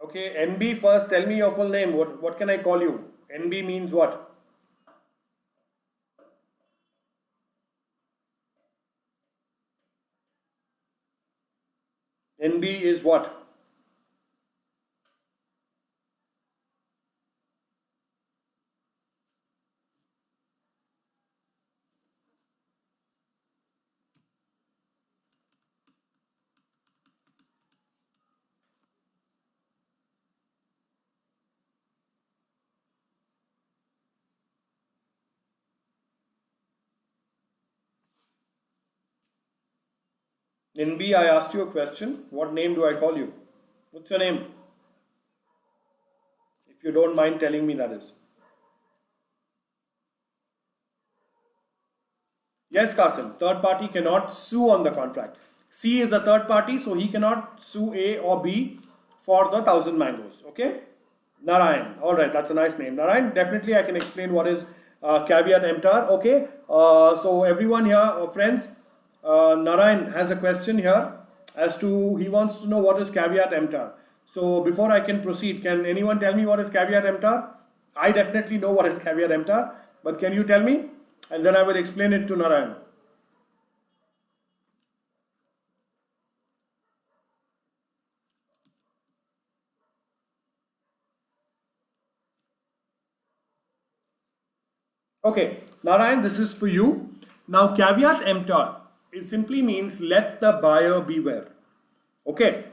Okay, NB first, tell me your full name. What can I call you? NB means what? NB is what? NB, I asked you a question. What name do I call you? What's your name? If you don't mind telling me, that is. Yes, Qasim. Third party cannot sue on the contract. C is a third party, so he cannot sue A or B for the 1,000 mangoes. Okay? Narayan. Alright, that's a nice name. Narayan, definitely I can explain what is Caviar Empire. Okay? So everyone here, friends, Narayan has a question here as to, he wants to know what is Caviar Empire. So before I can proceed, can anyone tell me what is Caviar Empire? I definitely know what is Caviar Empire, but can you tell me? And then I will explain it to Narayan. Okay, Narayan, this is for you. Now, caveat emptor, it simply means let the buyer beware. Okay,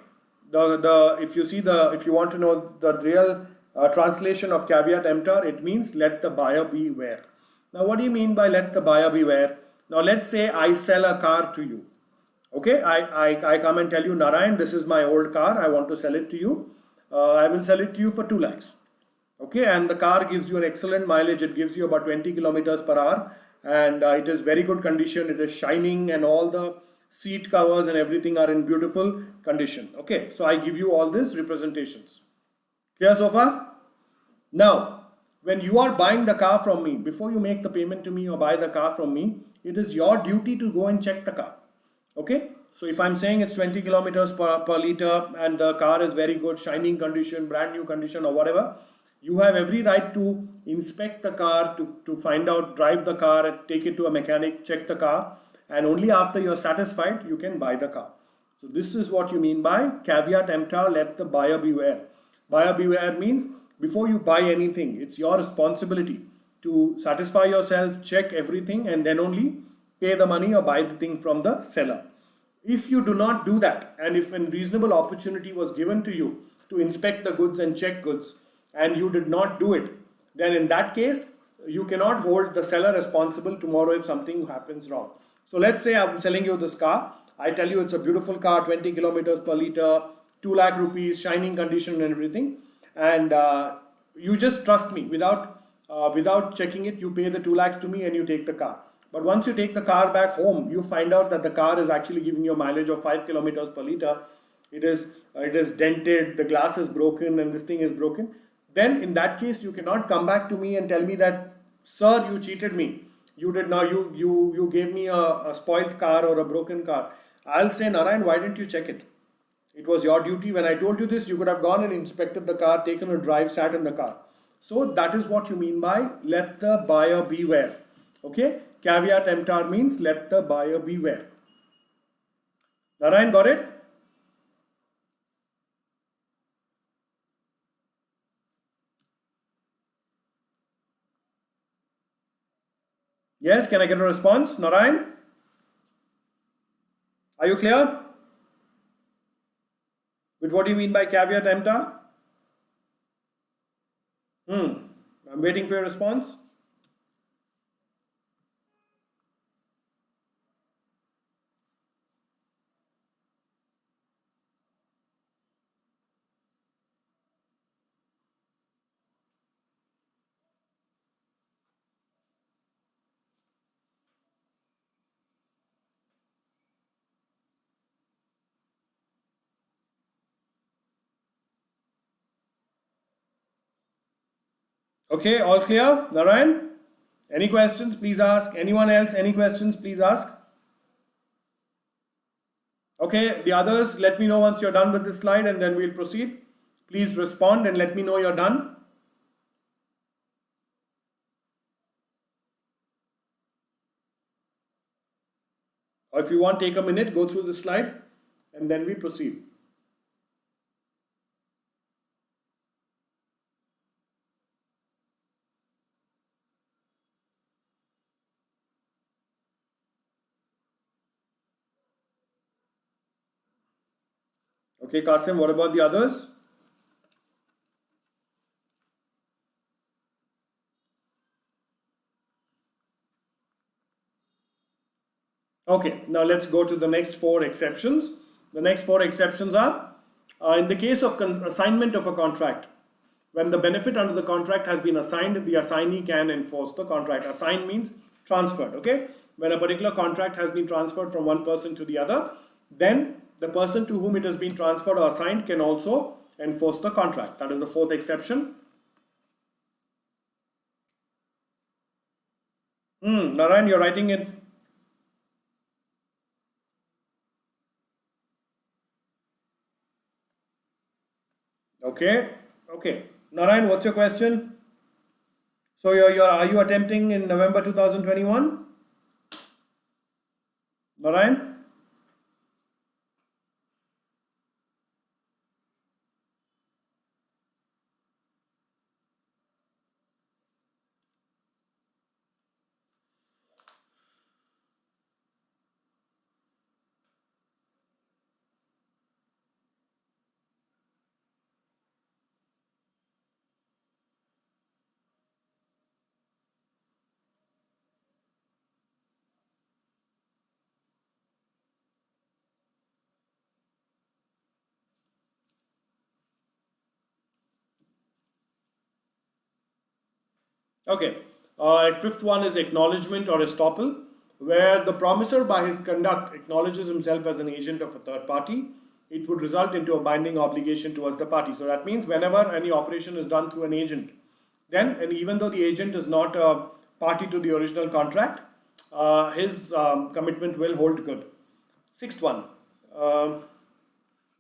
if you want to know the real translation of caveat emptor, it means let the buyer beware. Now, what do you mean by let the buyer beware? Now, let's say I sell a car to you. Okay, I come and tell you, Narayan, this is my old car. I want to sell it to you. I will sell it to you for 2 lakhs. Okay, and the car gives you an excellent mileage. It gives you about 20 kilometers per hour, and it is very good condition. It is shining, and all the seat covers and everything are in beautiful condition. Okay, so I give you all these representations. Clear so far? Now, when you are buying the car from me, before you make the payment to me or buy the car from me, it is your duty to go and check the car. Okay, so if I'm saying it's 20 kilometers per liter and the car is very good, shining condition, brand new condition or whatever, you have every right to inspect the car, to find out, drive the car, take it to a mechanic, check the car, and only after you're satisfied, you can buy the car. So this is what you mean by caveat emptor, let the buyer beware. Buyer beware means before you buy anything, it's your responsibility to satisfy yourself, check everything, and then only pay the money or buy the thing from the seller. If you do not do that, and if a reasonable opportunity was given to you to inspect the goods and check goods, and you did not do it, then in that case, you cannot hold the seller responsible tomorrow if something happens wrong. So let's say I'm selling you this car. I tell you it's a beautiful car, 20 kilometers per liter, 2 lakh rupees, shining condition and everything. And you just trust me. Without checking it, you pay the 2 lakhs to me and you take the car. But once you take the car back home, you find out that the car is actually giving you a mileage of 5 kilometers per liter. It is dented, the glass is broken, and this thing is broken. Then in that case, you cannot come back to me and tell me that, sir, you cheated me. You gave me a spoiled car or a broken car. I'll say, Narayan, why didn't you check it? It was your duty. When I told you this, you could have gone and inspected the car, taken a drive, sat in the car. So that is what you mean by let the buyer beware. Okay? Caveat emptor means let the buyer beware. Narayan, got it? Yes, can I get a response? Narayan? Are you clear? what do you mean by caveat emptor? I'm waiting for your response. Okay, all clear? Narayan? Any questions? Please ask. Anyone else? Any questions? Please ask. Okay, the others, let me know once you're done with this slide and then we'll proceed. Please respond and let me know you're done. Or if you want, take a minute, go through the slide and then we proceed. Okay, Qasim, what about the others? Okay, now let's go to the next four exceptions. The next four exceptions are, in the case of assignment of a contract, when the benefit under the contract has been assigned, the assignee can enforce the contract. Assign means transferred, okay? When a particular contract has been transferred from one person to the other, then the person to whom it has been transferred or assigned can also enforce the contract. That is the fourth exception. Narayan, you're writing it. Okay. Narayan, what's your question? So are you attempting in November 2021? Narayan? Okay. Fifth one is acknowledgement or estoppel, where the promisor by his conduct acknowledges himself as an agent of a third party. It would result into a binding obligation towards the party. So that means whenever any operation is done through an agent, then, and even though the agent is not a party to the original contract, his commitment will hold good. Sixth one,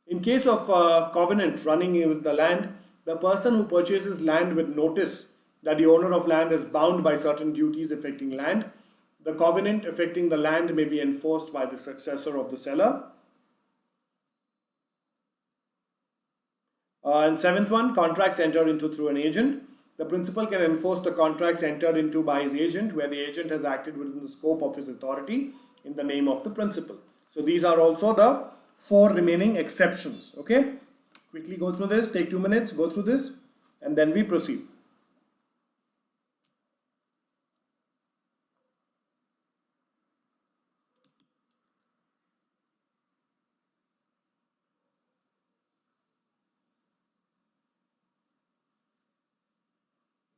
in case of covenant running with the land, the person who purchases land with notice that the owner of land is bound by certain duties affecting land, the covenant affecting the land may be enforced by the successor of the seller. And seventh one, contracts entered into through an agent. The principal can enforce the contracts entered into by his agent where the agent has acted within the scope of his authority in the name of the principal. So these are also the four remaining exceptions. Okay, quickly go through this, take 2 minutes, go through this, and then we proceed.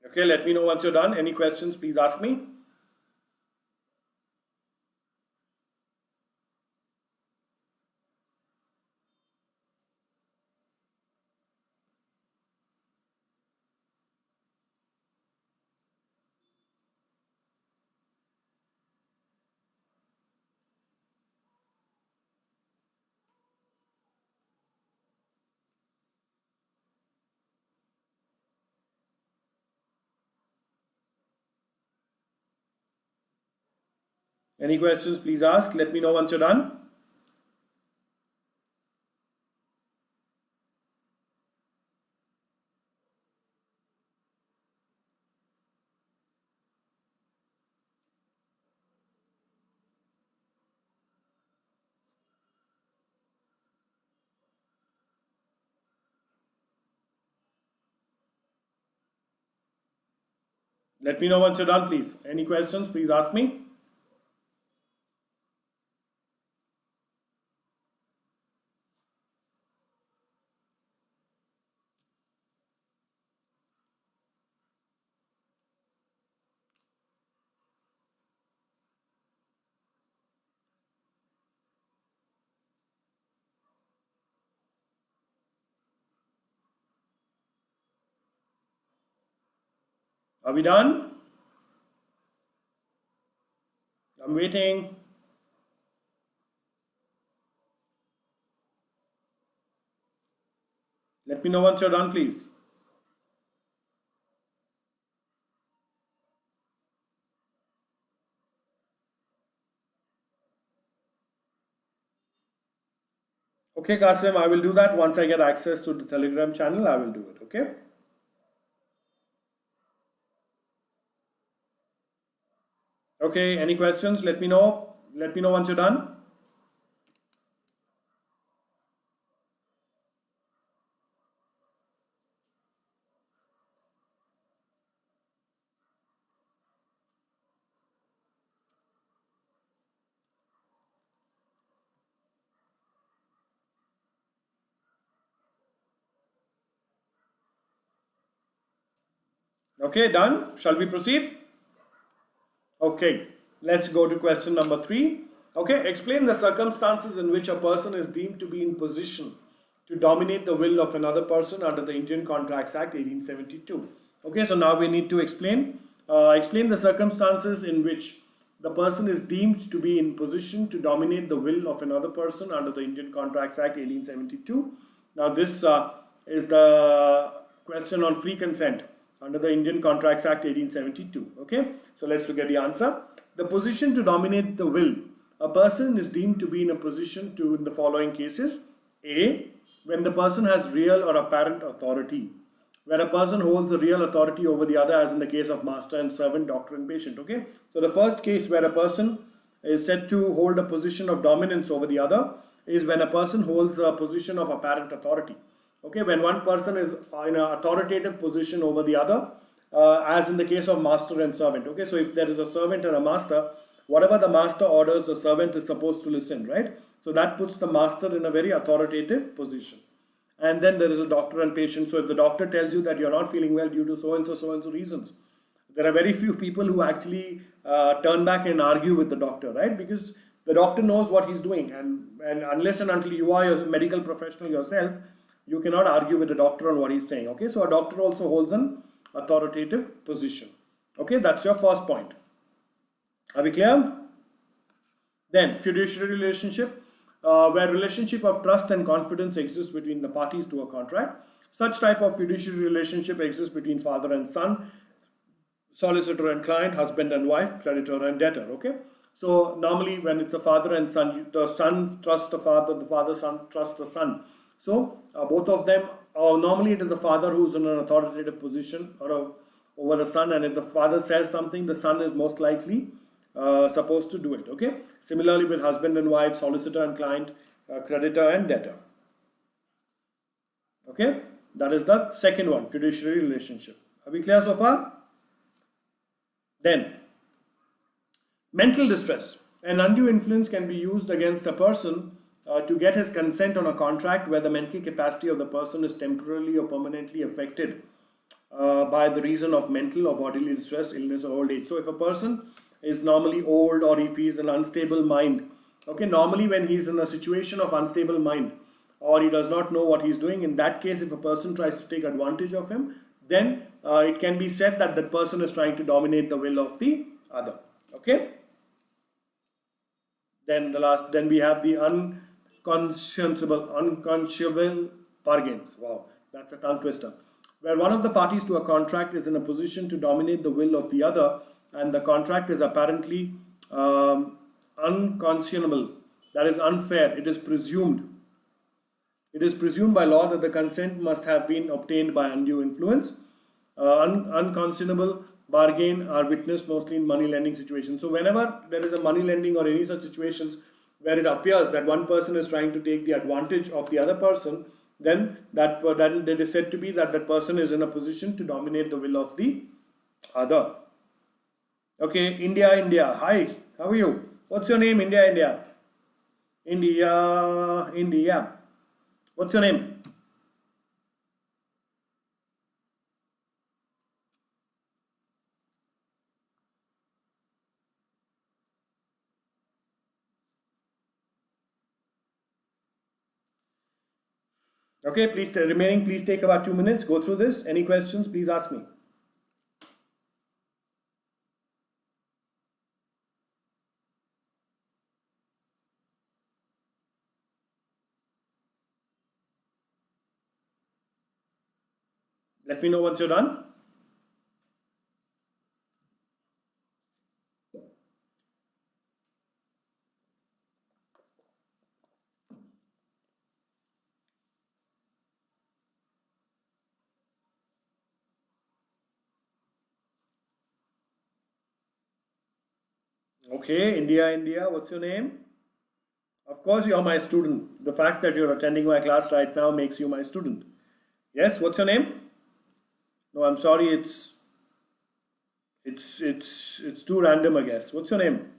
Okay, let me know once you're done. Any questions, please ask me. Any questions, please ask. Let me know once you're done. Let me know once you're done, please. Any questions, please ask me. Are we done? I'm waiting. Let me know once you're done, please. Okay, Qasim, I will do that once I get access to the Telegram channel. I will do it. Okay. Okay, any questions? Let me know. Let me know once you're done. Okay, done. Shall we proceed? Okay, let's go to question number 3. Okay, explain the circumstances in which a person is deemed to be in position to dominate the will of another person under the Indian Contracts Act 1872. Okay, so now we need to explain the circumstances in which the person is deemed to be in position to dominate the will of another person under the Indian Contracts Act 1872. Now this is the question on free consent under the Indian Contracts Act 1872. Okay, so let's look at the answer. The position to dominate the will. A person is deemed to be in a position to, in the following cases: A, when the person has real or apparent authority, where a person holds a real authority over the other, as in the case of master and servant, doctor and patient. Okay, so the first case where a person is said to hold a position of dominance over the other is when a person holds a position of apparent authority. Okay, when one person is in an authoritative position over the other, as in the case of master and servant. Okay, so if there is a servant and a master, whatever the master orders, the servant is supposed to listen, right? So that puts the master in a very authoritative position. And then there is a doctor and patient. So if the doctor tells you that you're not feeling well due to so and so reasons, there are very few people who actually turn back and argue with the doctor, right? Because the doctor knows what he's doing, and unless and until you are a medical professional yourself, you cannot argue with the doctor on what he's saying. Okay, so a doctor also holds an authoritative position. Okay, that's your first point. Are we clear? Then, fiduciary relationship, where relationship of trust and confidence exists between the parties to a contract. Such type of fiduciary relationship exists between father and son, solicitor and client, husband and wife, creditor and debtor. Okay, so normally when it's a father and son, the son trusts the father son trusts the son. So both of them, normally it is the father who's in an authoritative position over the son, and if the father says something, the son is most likely supposed to do it. Okay. Similarly with husband and wife, solicitor and client, creditor and debtor. Okay, that is the second one, fiduciary relationship. Are we clear so far? Then, mental distress. An undue influence can be used against a person to get his consent on a contract where the mental capacity of the person is temporarily or permanently affected by the reason of mental or bodily distress, illness or old age. So if a person is normally old, or if he is an unstable mind, okay, normally when he is in a situation of unstable mind, or he does not know what he is doing, in that case, if a person tries to take advantage of him, then it can be said that that person is trying to dominate the will of the other. Okay. Then we have the unconscionable bargains. Wow, that's a tongue twister. Where one of the parties to a contract is in a position to dominate the will of the other, and the contract is apparently unconscionable, that is unfair. It is presumed by law that the consent must have been obtained by undue influence. Unconscionable bargain are witnessed mostly in money lending situations. So whenever there is a money lending or any such situations where it appears that one person is trying to take the advantage of the other person, then that it is said to be that that person is in a position to dominate the will of the other. Okay, India, India. Hi, how are you? What's your name, India, India? India, India. What's your name? Okay, please, remaining, please take about 2 minutes. Go through this. Any questions, please ask me. Let me know once you're done. Okay, India, India. What's your name? Of course, you're my student. The fact that you're attending my class right now makes you my student. Yes, what's your name? No, I'm sorry, it's too random, I guess. What's your name?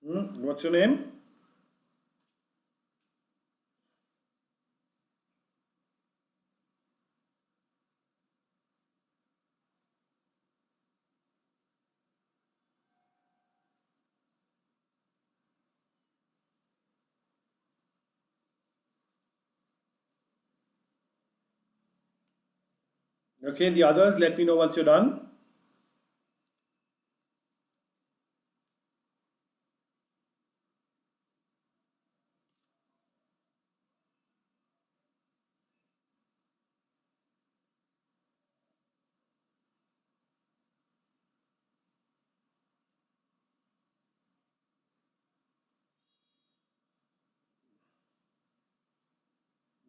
What's your name? Okay, the others, let me know once you're done.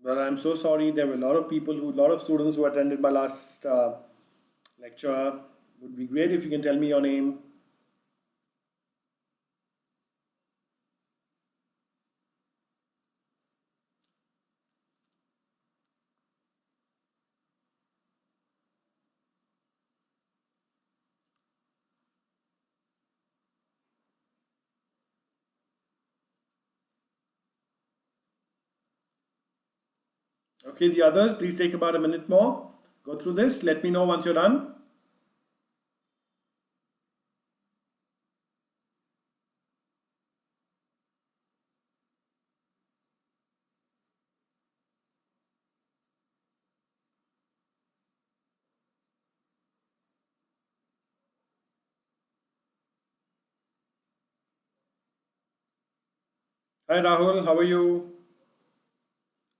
Well, I'm so sorry. There were a lot of a lot of students who attended my last lecture. Would be great if you can tell me your name. Okay, the others, please take about a minute more. Go through this. Let me know once you're done. Hi Rahul, how are you?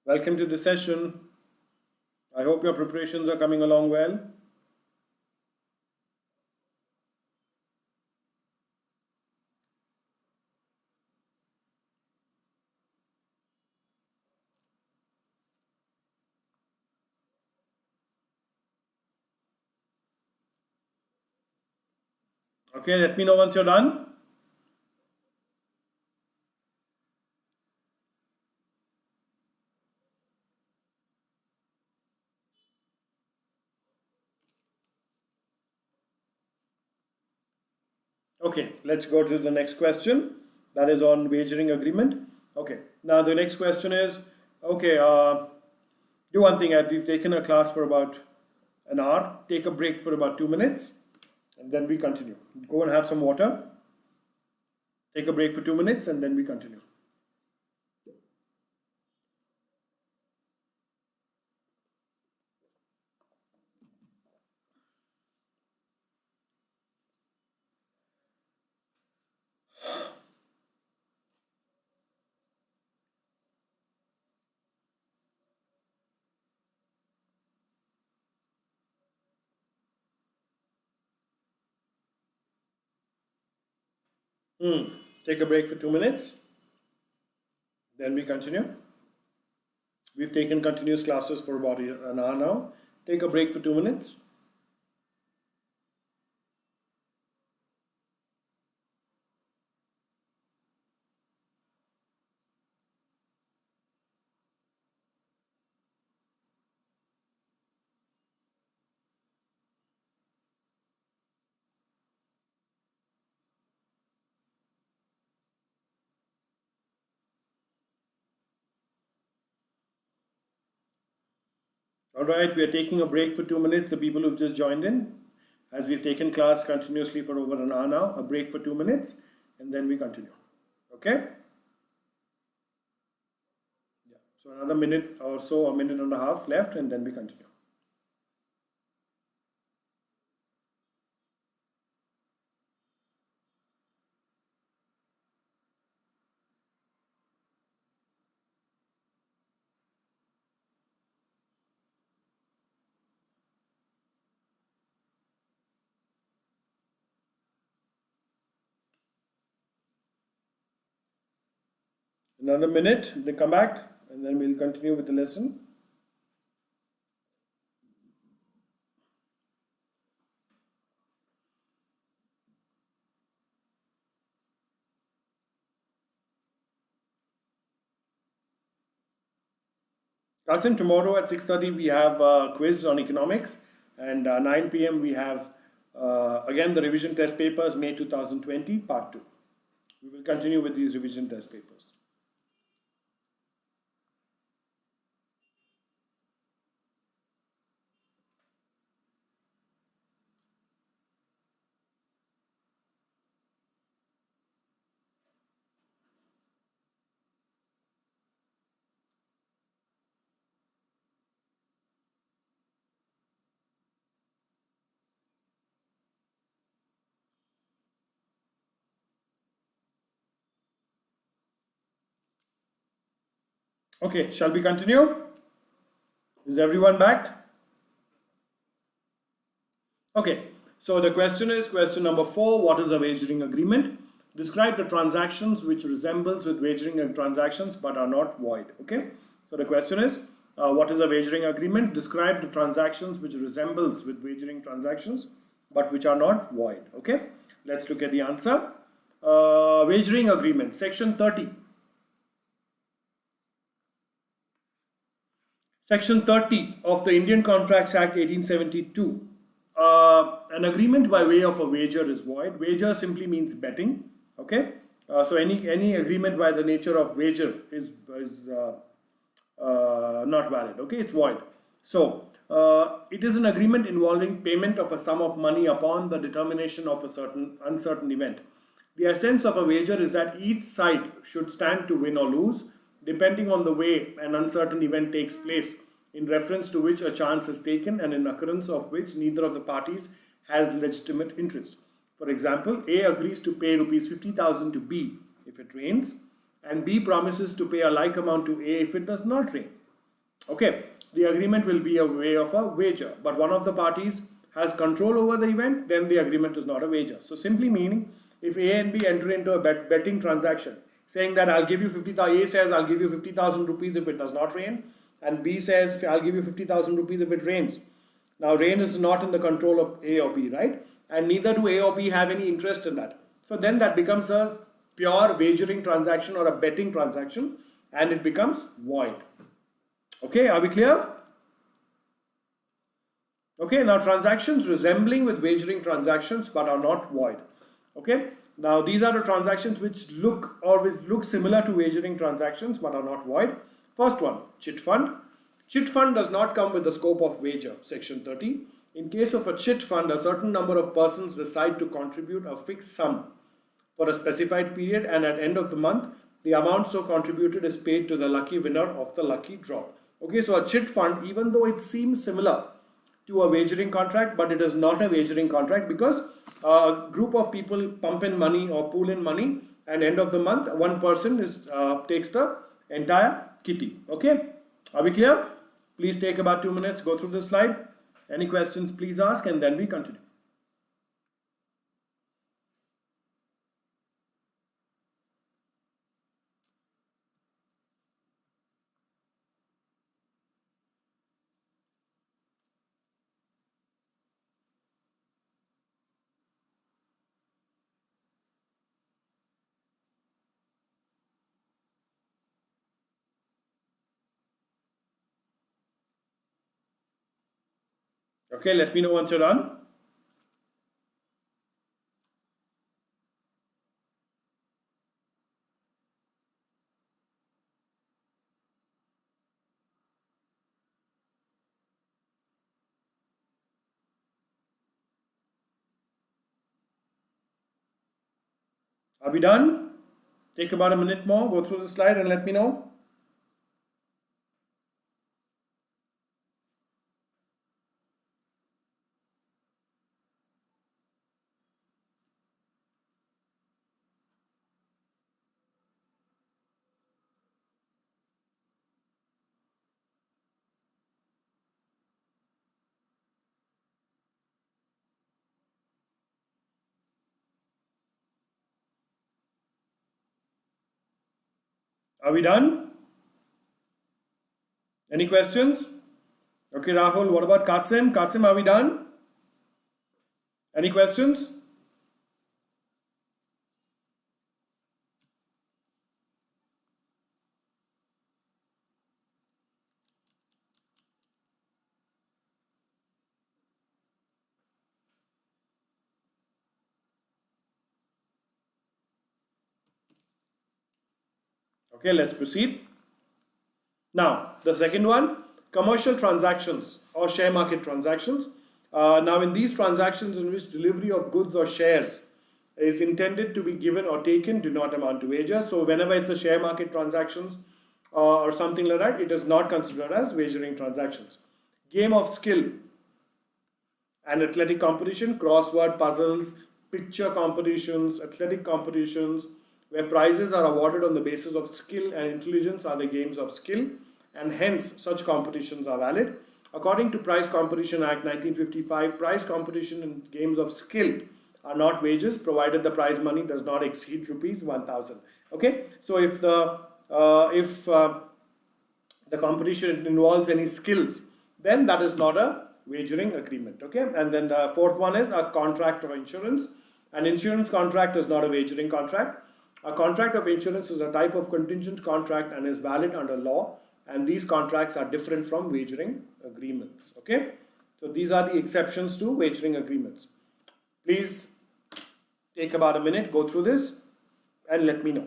Welcome to the session. I hope your preparations are coming along well. Okay, let me know once you're done. Okay, let's go to the next question. That is on wagering agreement. Okay, now the next question is, okay, do one thing. As we've taken a class for about an hour, take a break for about 2 minutes, and then we continue. Go and have some water. Take a break for 2 minutes, and then we continue. Take a break for 2 minutes, then we continue. We've taken continuous classes for about an hour now. Take a break for 2 minutes. All right, we are taking a break for 2 minutes. The people who've just joined in, as we've taken class continuously for over an hour now, a break for 2 minutes, and then we continue. Okay? Yeah. So another minute or so, a minute and a half left, and then we continue. Another minute, they come back, and then we'll continue with the lesson. Kasim, tomorrow at 6:30 we have a quiz on economics, and 9 p.m. we have again the revision test papers, May 2020, part 2. We will continue with these revision test papers. Okay, shall we continue? Is everyone back? Okay, so the question is question number 4. What is a wagering agreement? Describe the transactions which resembles with wagering transactions but are not void. Okay, so the question is what is a wagering agreement? Describe the transactions which resembles with wagering transactions but which are not void. Okay, let's look at the answer. Wagering agreement, section 30. Section 30 of the Indian Contracts Act 1872. An agreement by way of a wager is void. Wager simply means betting. Okay, so any agreement by the nature of wager is not valid. Okay, it's void. So it is an agreement involving payment of a sum of money upon the determination of a certain uncertain event. The essence of a wager is that each side should stand to win or lose, depending on the way an uncertain event takes place, in reference to which a chance is taken and in occurrence of which neither of the parties has legitimate interest. For example, A agrees to pay rupees 50,000 to B if it rains, and B promises to pay a like amount to A if it does not rain. Okay, the agreement will be a way of a wager, but one of the parties has control over the event, then the agreement is not a wager. So simply meaning, if A and B enter into a betting transaction, saying that I'll give you 50,000, A says I'll give you 50,000 rupees if it does not rain, and B says I'll give you 50,000 rupees if it rains. Now rain is not in the control of A or B, right? And neither do A or B have any interest in that. So then that becomes a pure wagering transaction or a betting transaction, and it becomes void. Okay, are we clear? Okay, now transactions resembling with wagering transactions but are not void. Okay, now these are the transactions which look similar to wagering transactions but are not void. First one, chit fund. Chit fund does not come with the scope of wager, section 30. In case of a chit fund, a certain number of persons decide to contribute a fixed sum for a specified period, and at end of the month, the amount so contributed is paid to the lucky winner of the lucky draw. Okay, so a chit fund, even though it seems similar to a wagering contract, but it is not a wagering contract, because a group of people pump in money or pool in money, and end of the month, one person takes the entire kitty. Okay, are we clear? Please take about 2 minutes, go through this slide. Any questions, please ask, and then we continue. Okay, let me know once you're done. Are we done? Take about a minute more, go through the slide and let me know. Are we done? Any questions? Okay, Rahul, what about Qasim? Qasim, are we done? Any questions? Okay, let's proceed. Now, the second one, commercial transactions or share market transactions. Now, in these transactions in which delivery of goods or shares is intended to be given or taken do not amount to wagers. So, whenever it's a share market transactions or something like that, it is not considered as wagering transactions. Game of skill and athletic competition, crossword puzzles, picture competitions, athletic competitions, where prizes are awarded on the basis of skill and intelligence are the games of skill, and hence such competitions are valid. According to Prize Competition Act 1955, prize competition in games of skill are not wages provided the prize money does not exceed rupees 1000. Okay, so if the competition involves any skills, then that is not a wagering agreement. Okay, and then the fourth one is a contract of insurance. An insurance contract is not a wagering contract. A contract of insurance is a type of contingent contract and is valid under law, and these contracts are different from wagering agreements. Okay, so these are the exceptions to wagering agreements. Please take about a minute, go through this and let me know.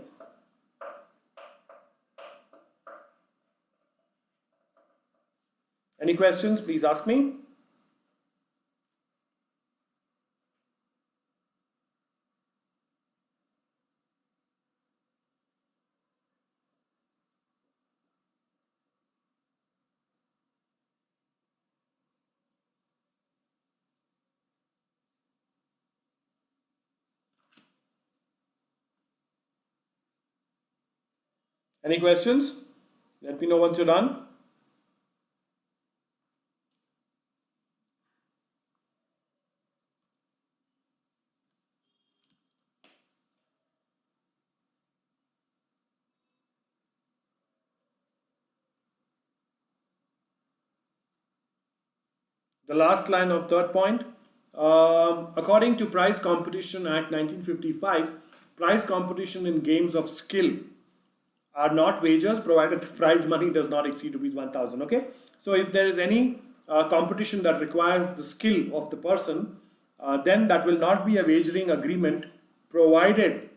Any questions, please ask me. Any questions? Let me know once you're done. The last line of third point, according to Prize Competition Act 1955, prize competition in games of skill are not wagers provided the prize money does not exceed rupees 1000. Okay, so if there is any competition that requires the skill of the person, then that will not be a wagering agreement provided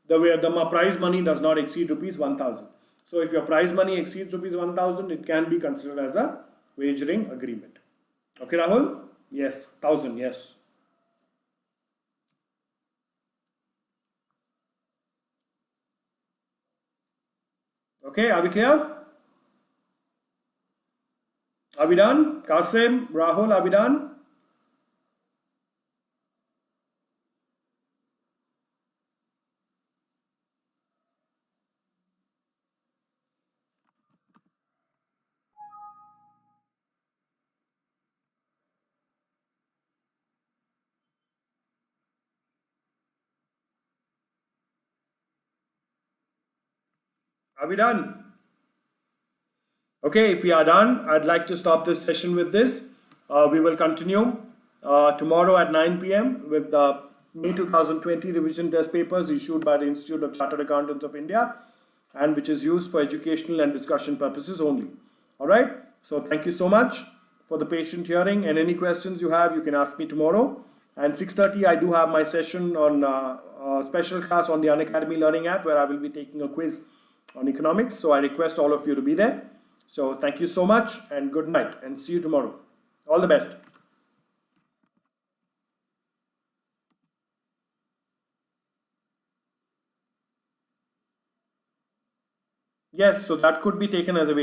the prize money does not exceed rupees 1000. So if your prize money exceeds rupees 1000, it can be considered as a wagering agreement. Okay, Rahul? Yes, 1000, yes. Okay, are we clear? Are we done? Qasim, Rahul, are we done? Are we done? Okay, if we are done, I'd like to stop this session with this. We will continue tomorrow at 9 p.m. with the May 2020 revision test papers issued by the Institute of Chartered Accountants of India, and which is used for educational and discussion purposes only. All right. So thank you so much for the patient hearing, and any questions you have, you can ask me tomorrow. And 6:30, I do have my session on special class on the Unacademy Learning App, where I will be taking a quiz on economics. So I request all of you to be there. So thank you so much and good night, and see you tomorrow. All the best. Yes, so that could be taken as a wage.